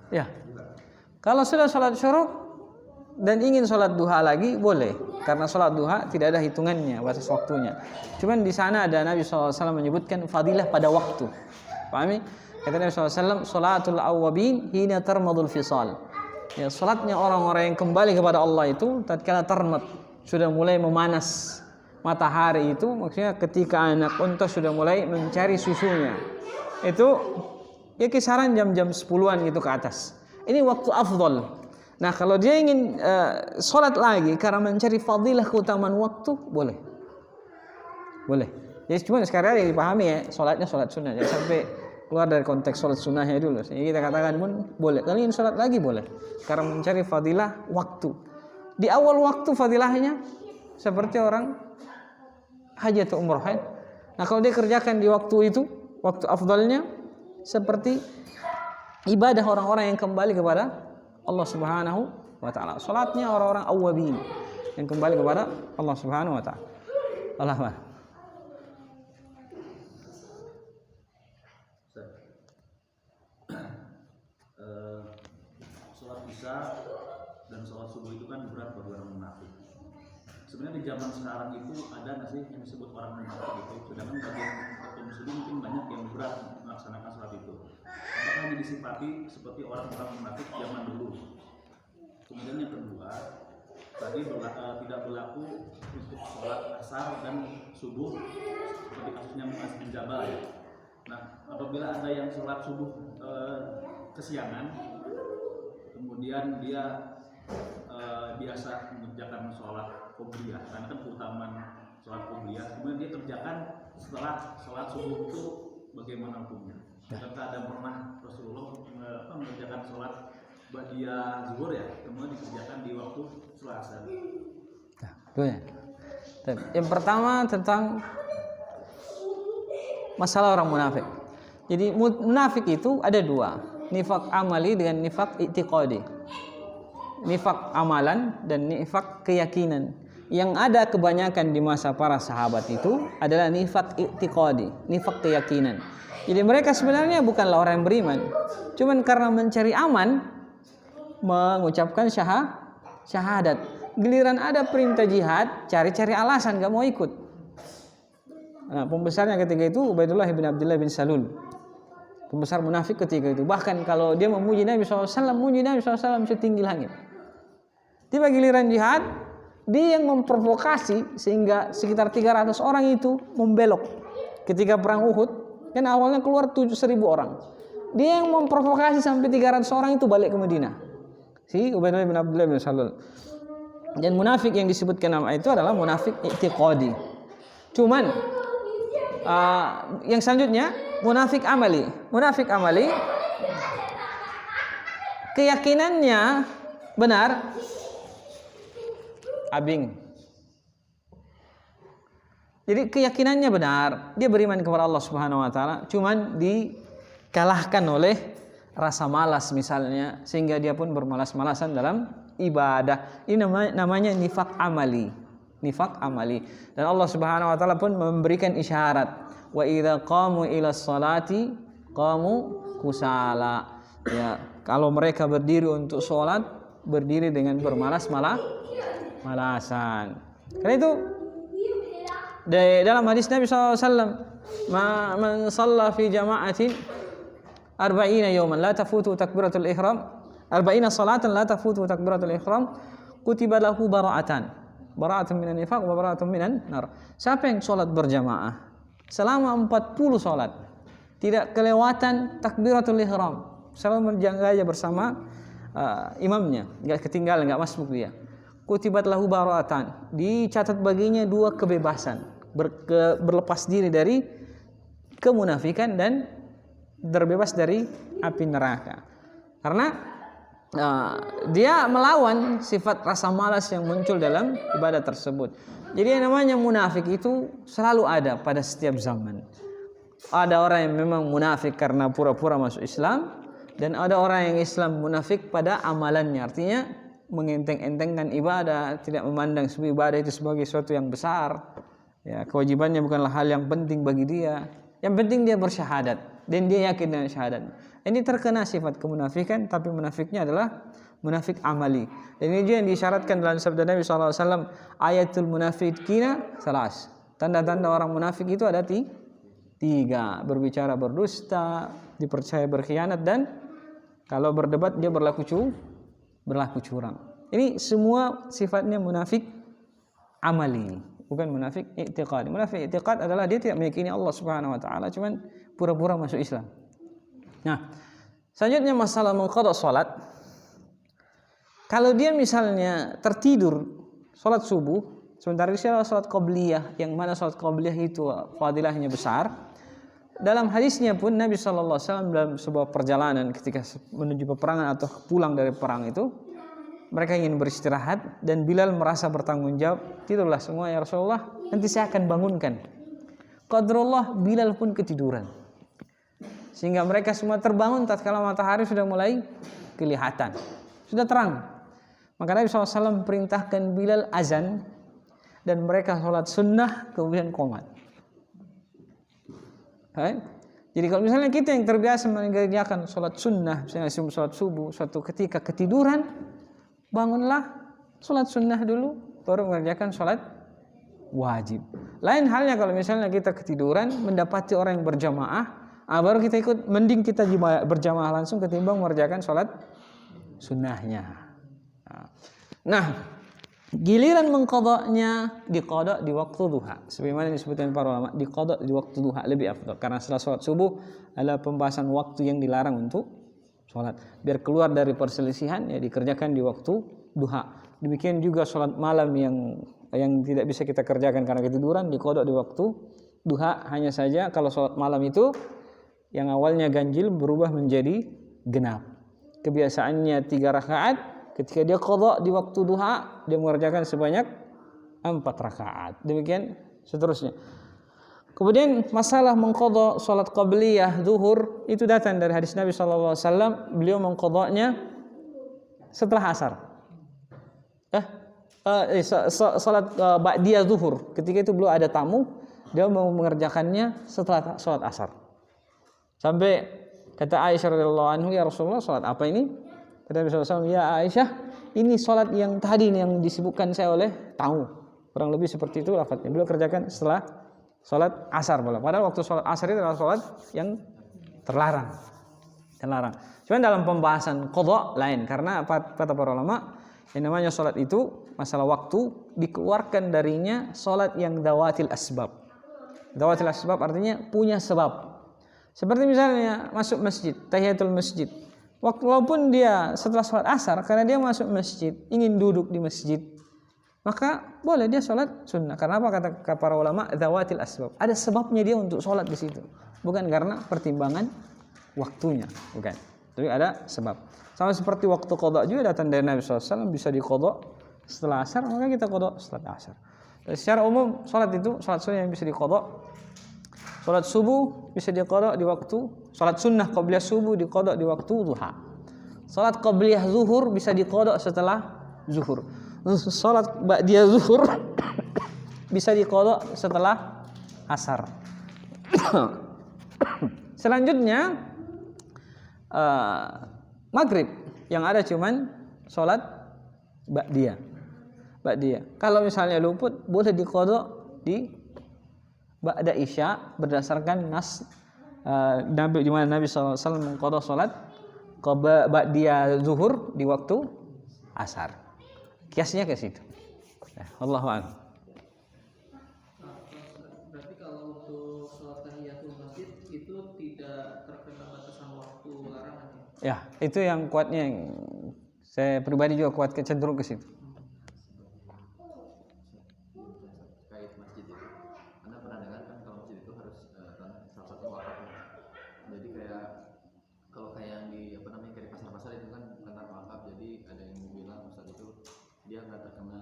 Ya, kalau sudah sholat syuruk dan ingin sholat duha lagi boleh, karena sholat duha tidak ada hitungannya batas waktunya. Cuman di sana ada Nabi SAW menyebutkan fadilah pada waktu. Pahami? Kata Nabi SAW, sholatul awwabin hina tarmadul fisal. Ya, sholatnya orang-orang yang kembali kepada Allah itu tatkala tarmad, sudah mulai memanas matahari itu, maksudnya ketika anak unta sudah mulai mencari susunya. Itu ya kisaran jam-jam 10-an gitu ke atas. Ini waktu afdal. Nah, kalau dia ingin sholat lagi karena mencari fadilah keutamaan waktu, boleh. Jadi cuma sekarang yang dipahami ya, sholatnya sholat sunnah. Jangan sampai keluar dari konteks sholat sunnahnya dulu. Jadi kita katakan pun boleh. Kalau ingin sholat lagi boleh. Karena mencari fadilah waktu. Di awal waktu fadilahnya seperti orang haji atau umrah. Nah, kalau dia kerjakan di waktu itu, waktu afdalnya seperti ibadah orang-orang yang kembali kepada Allah Subhanahu wa taala. Salatnya orang-orang awwabin yang kembali kepada Allah Subhanahu wa taala. Allah. Salat isya dan salat subuh itu kan berat bagi orang munafik. Sebenarnya di zaman sekarang itu ada nggak sih yang disebut orang munafik itu? Sedangkan bagi kaum muslim mungkin banyak yang berat melaksanakan salat itu. Apakah ini disifati seperti orang-orang munafik zaman dulu? Kemudian yang kedua, tadi tidak berlaku untuk sholat asar dan subuh seperti kasusnya Muaz bin Jabal ya. Nah, apabila ada yang sholat subuh kesiangan, kemudian dia biasa mengerjakan sholat qobliyah, karena kan keutamaan sholat qobliyah, kemudian dia kerjakan setelah sholat subuh itu bagaimana hukumnya? Karena ada pernah Rasulullah mengerjakan sholat ba'diyah zuhur ya, kemudian dikerjakan di waktu sholat asar. Yang pertama tentang masalah orang munafik. Jadi munafik itu ada dua, nifak amali dengan nifak i'tiqadi. Nifak amalan dan nifak keyakinan. Yang ada kebanyakan di masa para sahabat itu adalah nifak i'tiqadi, nifak keyakinan. Jadi mereka sebenarnya bukanlah orang yang beriman, cuman karena mencari aman mengucapkan syahadat. Giliran ada perintah jihad, cari-cari alasan gak mau ikut. Nah, pembesarnya ketika itu Ubaidullah bin Abdullah bin Salul, pembesar munafik ketika itu. Bahkan kalau dia memuji Nabi SAW, memuji Nabi SAW setinggi langit. Tiba giliran jihad, dia yang memprovokasi sehingga sekitar 300 orang itu membelok. Ketika perang Uhud, kan awalnya keluar 7.000 orang. Dia yang memprovokasi sampai 300 orang itu balik ke Madinah. Si Ubaidullah bin Abdullah bin Salul. Dan munafik yang disebutkan nama itu adalah munafik i'tiqadi. Cuman yang selanjutnya munafik amali. Munafik amali keyakinannya benar, abing. Jadi keyakinannya benar, dia beriman kepada Allah Subhanahu wa taala, cuman dikalahkan oleh rasa malas misalnya, sehingga dia pun bermalas-malasan dalam ibadah. Ini namanya nifak amali. Nifak amali. Dan Allah Subhanahu wa taala pun memberikan isyarat, wa idza qamu ila sholati qamu kusala. Ya, kalau mereka berdiri untuk sholat, berdiri dengan bermalas-malasan. Karena itu dalam hadis Nabi SAW, man shalla fi jama'atin 40 yawman la tafutu takbiratul ihram arba'ina salatan la tafutu takbiratul ihram kutiba lahu bara'atan. Bara'atun minan nifaq wa bara'atun minan nar. Siapa yang salat berjamaah selama 40 salat tidak kelewatan takbiratul ihram, selalu menjaga bersama imamnya, enggak ketinggalan, enggak masuk dia. Kutibat lahu bara'atan, dicatat baginya 2 kebebasan, berlepas diri dari kemunafikan dan terbebas dari api neraka. Karena dia melawan sifat rasa malas yang muncul dalam ibadah tersebut. Jadi yang namanya munafik itu selalu ada pada setiap zaman. Ada orang yang memang munafik karena pura-pura masuk Islam, dan ada orang yang Islam munafik pada amalannya, artinya mengenteng-entengkan ibadah, tidak memandang sebuah ibadah itu sebagai sesuatu yang besar. Ya, kewajibannya bukanlah hal yang penting bagi dia. Yang penting dia bersyahadat dan dia yakin dengan syahadat. Ini terkena sifat kemunafikan, tapi munafiknya adalah munafik amali. Dan ini juga yang disyaratkan dalam sabda Nabi SAW, ayatul munafiqina salas. Tanda-tanda orang munafik itu ada 3. Berbicara berdusta, dipercaya berkhianat, dan kalau berdebat dia berlaku curang. Ini semua sifatnya munafik amali, bukan munafik i'tiqadi. Munafik i'tiqad adalah dia tidak meyakini Allah Subhanahu wa taala, cuman pura-pura masuk Islam. Nah, selanjutnya masalah mengqadha salat. Kalau dia misalnya tertidur salat subuh, sementara dia salat qabliyah, yang mana salat qabliyah itu fadilahnya besar. Dalam hadisnya pun Nabi sallallahu alaihi wasallam dalam sebuah perjalanan ketika menuju peperangan atau pulang dari perang itu, mereka ingin beristirahat dan Bilal merasa bertanggung jawab, tidurlah semua ya Rasulullah, nanti saya akan bangunkan. Qadrallah, Bilal pun ketiduran. Sehingga mereka semua terbangun tatkala matahari sudah mulai kelihatan, sudah terang. Maka Nabi SAW perintahkan Bilal azan dan mereka sholat sunnah kemudian qomat. Jadi kalau misalnya kita yang terbiasa mengerjakan sholat sunnah, misalnya sholat subuh, suatu ketika ketiduran, bangunlah sholat sunnah dulu, baru mengerjakan sholat wajib. Lain halnya kalau misalnya kita ketiduran mendapati orang yang berjamaah, baru kita ikut, mending kita berjamaah langsung ketimbang mengerjakan sholat sunnahnya. Nah, giliran mengqadanya diqada di waktu duha. Sebagaimana disebutkan para ulama, diqada di waktu duha lebih afdal, karena setelah sholat subuh adalah pembahasan waktu yang dilarang untuk sholat. Biar keluar dari perselisihan, ya dikerjakan di waktu duha. Demikian juga sholat malam yang tidak bisa kita kerjakan karena ketiduran, diqada di waktu duha. Hanya saja kalau sholat malam itu yang awalnya ganjil berubah menjadi genap. Kebiasaannya 3 rakaat, ketika dia qada di waktu duha, dia mengerjakan sebanyak 4 rakaat. Demikian seterusnya. Kemudian masalah mengqada salat qabliyah zuhur itu datang dari hadis Nabi sallallahu alaihi wasallam, beliau mengqadanya setelah asar. Salat ba'diyah zuhur. Ketika itu beliau ada tamu, dia mau mengerjakannya setelah salat asar. Sampai kata Aisyah radhiyallahu anha, ya Rasulullah, salat apa ini? Kata Nabi SAW, ya Aisyah, ini salat yang tadi yang disebutkan saya oleh tamu. Kurang lebih seperti itu lafadznya. Beliau kerjakan setelah salat asar. Padahal waktu salat asar itu adalah salat yang terlarang. Cuma dalam pembahasan qadha lain, karena kata para ulama, yang namanya salat itu masalah waktu dikeluarkan darinya salat yang dawatil asbab. Dawatil asbab artinya punya sebab. Seperti misalnya masuk masjid, tahiyatul masjid. Walaupun dia setelah sholat asar, karena dia masuk masjid, ingin duduk di masjid, maka boleh dia sholat sunnah. Karena apa kata para ulama? Dzawatil asbab. Ada sebabnya dia untuk sholat di situ, bukan karena pertimbangan waktunya, bukan. Tapi ada sebab. Sama seperti waktu qadha juga datang dari Nabi SAW, bisa diqadha setelah asar, maka kita qadha setelah asar. Dan secara umum sholat itu, sholat sunnah yang bisa diqadha. Salat subuh bisa diqadha di waktu, salat sunnah qabliyah subuh diqadha di waktu duha. Salat qabliyah zuhur bisa diqadha setelah zuhur. Salat ba'diyah zuhur bisa diqadha setelah asar. Selanjutnya maghrib, yang ada cuman salat ba'diyah. Kalau misalnya luput, boleh diqadha di ba'da isya berdasarkan nas Nabi, di mana Nabi SAW mengqadha salat dia zuhur di waktu asar. Kiasnya ke situ. Allahu a'lam. Berarti kalau untuk sholat tahiyatul masjid itu tidak terkena batasan waktu larangan ya? Ya, itu yang kuatnya, yang saya pribadi juga kuat cenderung ke situ. Terkait masjid itu, Anda pernah dengar kan kalau masjid itu harus salah satu wakaf. Jadi kayak kalau kayak yang di kayak di pasar-pasar itu kan tentang wakaf. Jadi ada yang bilang Ustaz itu dia nggak terkena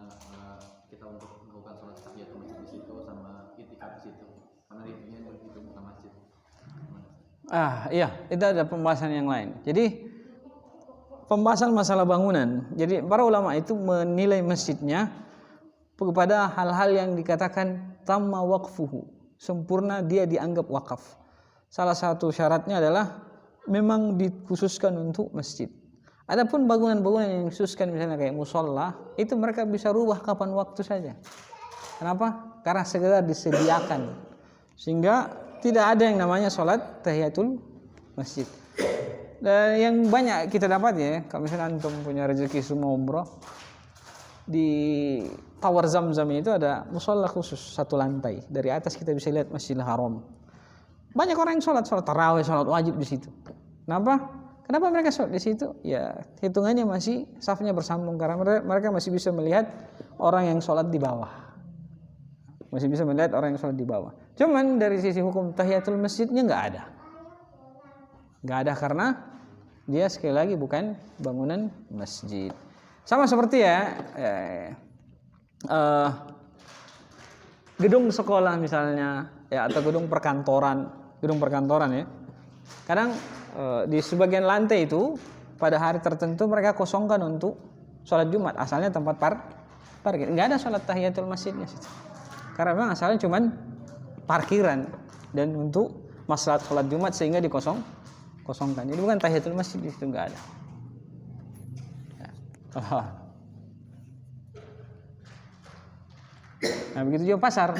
kita untuk melakukan sholat tahiyatul masjid di situ sama itikaf di situ. Karena intinya itu bukan masjid. Iya, itu ada pembahasan yang lain. Jadi pembahasan masalah bangunan. Jadi para ulama itu menilai masjidnya kepada hal-hal yang dikatakan tamma waqfuhu, sempurna dia dianggap wakaf. Salah satu syaratnya adalah memang dikhususkan untuk masjid. Adapun bangunan-bangunan yang dikhususkan misalnya kayak musola, itu mereka bisa rubah kapan waktu saja. Kenapa? Karena segera disediakan, sehingga tidak ada yang namanya sholat tahiyatul masjid. Dan yang banyak kita dapat ya, kalau misalnya antum punya rezeki semua umroh, di Tower Zamzam itu ada musola khusus satu lantai. Dari atas kita bisa lihat Masjidil Haram. Banyak orang yang sholat tarawih, sholat wajib di situ. Kenapa mereka sholat di situ? Ya hitungannya masih safnya bersambung karena mereka masih bisa melihat orang yang sholat di bawah. Masih bisa melihat orang yang sholat di bawah. Cuman dari sisi hukum tahiyatul masjidnya nggak ada karena dia sekali lagi bukan bangunan masjid. Sama seperti gedung sekolah misalnya ya, atau gedung perkantoran ya. Kadang di sebagian lantai itu pada hari tertentu mereka kosongkan untuk sholat Jumat. Asalnya tempat parkir, nggak ada sholat tahiyatul masjidnya situ. Karena memang asalnya cuman parkiran dan untuk maslahat sholat Jumat sehingga dikosongkan. Jadi bukan tahiyatul masjid di situ, nggak ada. Ya. Nah begitu juga pasar.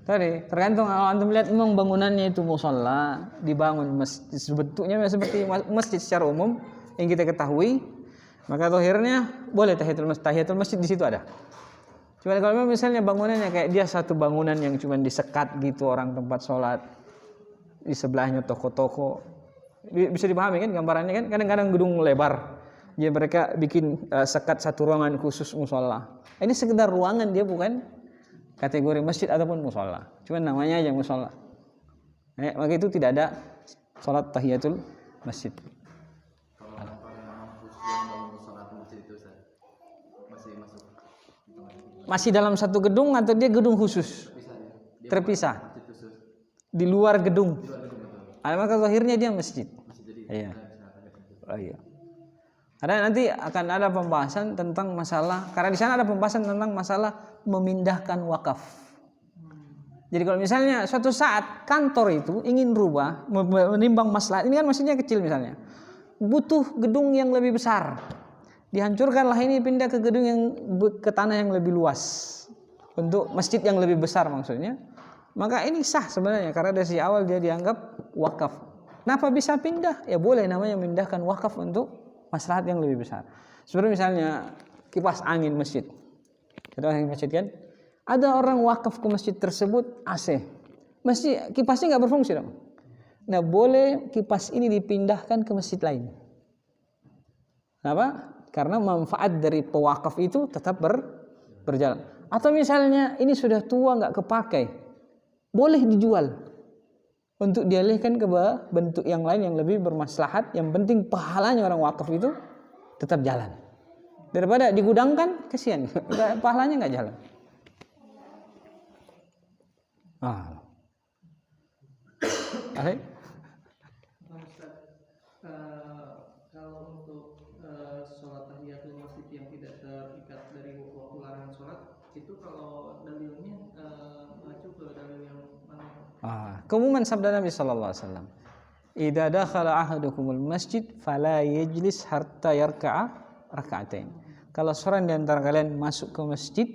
Tadi tergantung kalau antum lihat memang bangunannya itu musola dibangun masjid, bentuknya seperti masjid secara umum yang kita ketahui, maka zahirnya boleh tahiyatul masjid di situ ada. Cuma kalau misalnya bangunannya kayak dia satu bangunan yang cuma disekat gitu orang tempat sholat, di sebelahnya toko-toko, bisa dipahami kan gambarannya kan, kadang-kadang gedung lebar, jadi mereka bikin sekat satu ruangan khusus musola. Ini sekedar ruangan, dia bukan kategori masjid ataupun musola, cuma namanya aja musola. Maka itu tidak ada sholat tahiyatul masjid. Kalau orang khusus yang bangun sholat masjid itu masih masuk? Masih dalam satu gedung atau dia gedung khusus? Dia terpisah khusus. Di luar gedung. Betul. Maka zahirnya dia masjid. Iya. Iya. Karena nanti akan ada pembahasan tentang masalah, karena di sana ada pembahasan tentang masalah memindahkan wakaf. Jadi kalau misalnya suatu saat kantor itu ingin rubah, menimbang maslahat, ini kan masjidnya kecil misalnya, butuh gedung yang lebih besar, dihancurkanlah ini, pindah ke gedung yang ke tanah yang lebih luas untuk masjid yang lebih besar maksudnya. Maka ini sah sebenarnya karena dari awal dia dianggap wakaf. Kenapa bisa pindah? Ya boleh, namanya memindahkan wakaf untuk maslahat yang lebih besar. Seperti misalnya kipas angin masjid. Kita angin masjid kan? Ada orang wakaf ke masjid tersebut AC. Masjid kipasnya nggak berfungsi dong. Nah boleh kipas ini dipindahkan ke masjid lain. Kenapa? Karena manfaat dari pewakaf itu tetap berjalan. Atau misalnya ini sudah tua nggak kepakai, boleh dijual untuk dialihkan ke bentuk yang lain yang lebih bermaslahat. Yang penting pahalanya orang wakaf itu tetap jalan. Daripada digudangkan, kesian, pahalanya nggak jalan. Kalau untuk sholat tahiyatul masjid yang tidak terikat dari waktu larangan sholat, itu kalau dalilnya mengacu ke dalil yang mana? Keumuman sabda Nabi sallallahu alaihi wasallam, "Idza dakhala ahadukumul masjid fala yajlis hatta yarka'a raka'atain." Kalau seorang di antara kalian masuk ke masjid,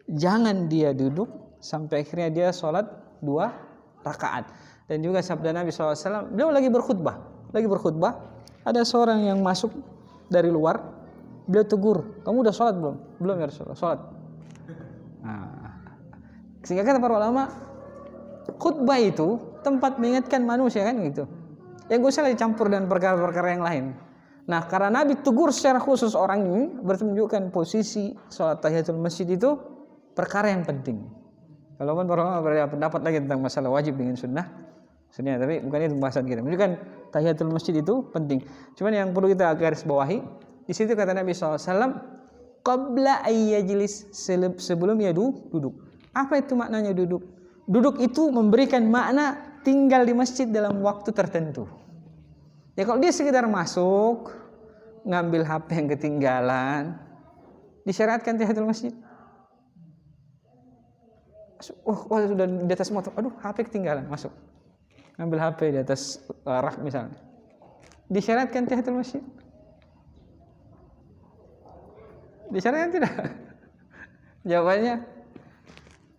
jangan dia duduk sampai akhirnya dia sholat 2 rakaat. Dan juga sabda Nabi SAW, beliau lagi berkhutbah. lagi berkhutbah, ada seorang yang masuk dari luar, beliau tegur, kamu udah sholat belum? Belum ya Rasulullah, sholat. Nah, sehingga kata para ulama, khutbah itu tempat mengingatkan manusia kan gitu. Yang gak usah dicampur dengan perkara-perkara yang lain. Nah, karena Nabi tegur secara khusus orang ini, berarti menunjukkan posisi sholat tahiyatul masjid itu perkara yang penting. Walaupun para ulama berbeda pendapat lagi tentang masalah wajib dengan sunnah, tapi bukan itu pembahasan kita. Menunjukkan tahiyatul masjid itu penting. Cuman yang perlu kita garis bawahi, di situ kata Nabi SAW, qabla ayyajlis, sebelum dia duduk. Apa itu maknanya duduk? Duduk itu memberikan makna tinggal di masjid dalam waktu tertentu. Ya kalau dia sekedar masuk, ngambil HP yang ketinggalan, disyariatkan tahiyatul masjid. Sudah di atas motor, aduh HP ketinggalan, masuk. Ngambil HP di atas rak misalnya. Disyariatkan tahiyatul masjid? Disyariatkan tidak? Jawabannya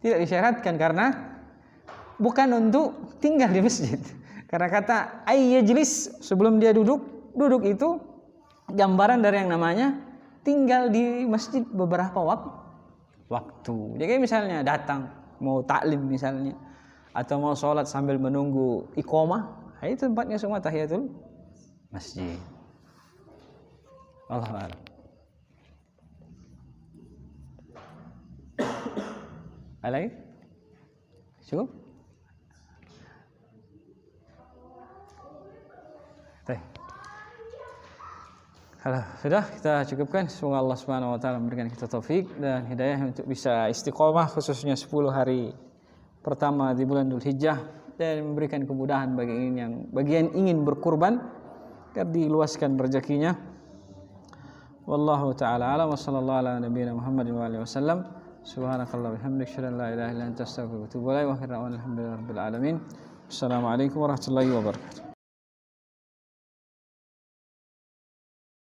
tidak disyaratkan karena bukan untuk tinggal di masjid. Karena kata ayyajlis sebelum dia duduk itu gambaran dari yang namanya tinggal di masjid beberapa waktu. Jadi misalnya datang mau taklim misalnya atau mau sholat sambil menunggu iqamah, itu tempatnya semua tahiyatul masjid. Allahu a'lam. Lagi? Cukup? Kalau sudah kita cukupkan, semoga Allah Subhanahu wa taala memberikan kita taufik dan hidayah untuk bisa istiqomah khususnya 10 hari pertama di bulan Dzulhijjah dan memberikan kemudahan bagi yang ingin berkurban agar diluaskan rezekinya. Wallahu taala a'lam wa sallallahu ala nabiyina Muhammadin wa alihi wasallam. Subhanakallah bihamdika asyhadu an la ilaha illa anta astaghfiruka wa atubu ilaik wa alhamdulillahi rabbil alamin. Assalamualaikum warahmatullahi wabarakatuh.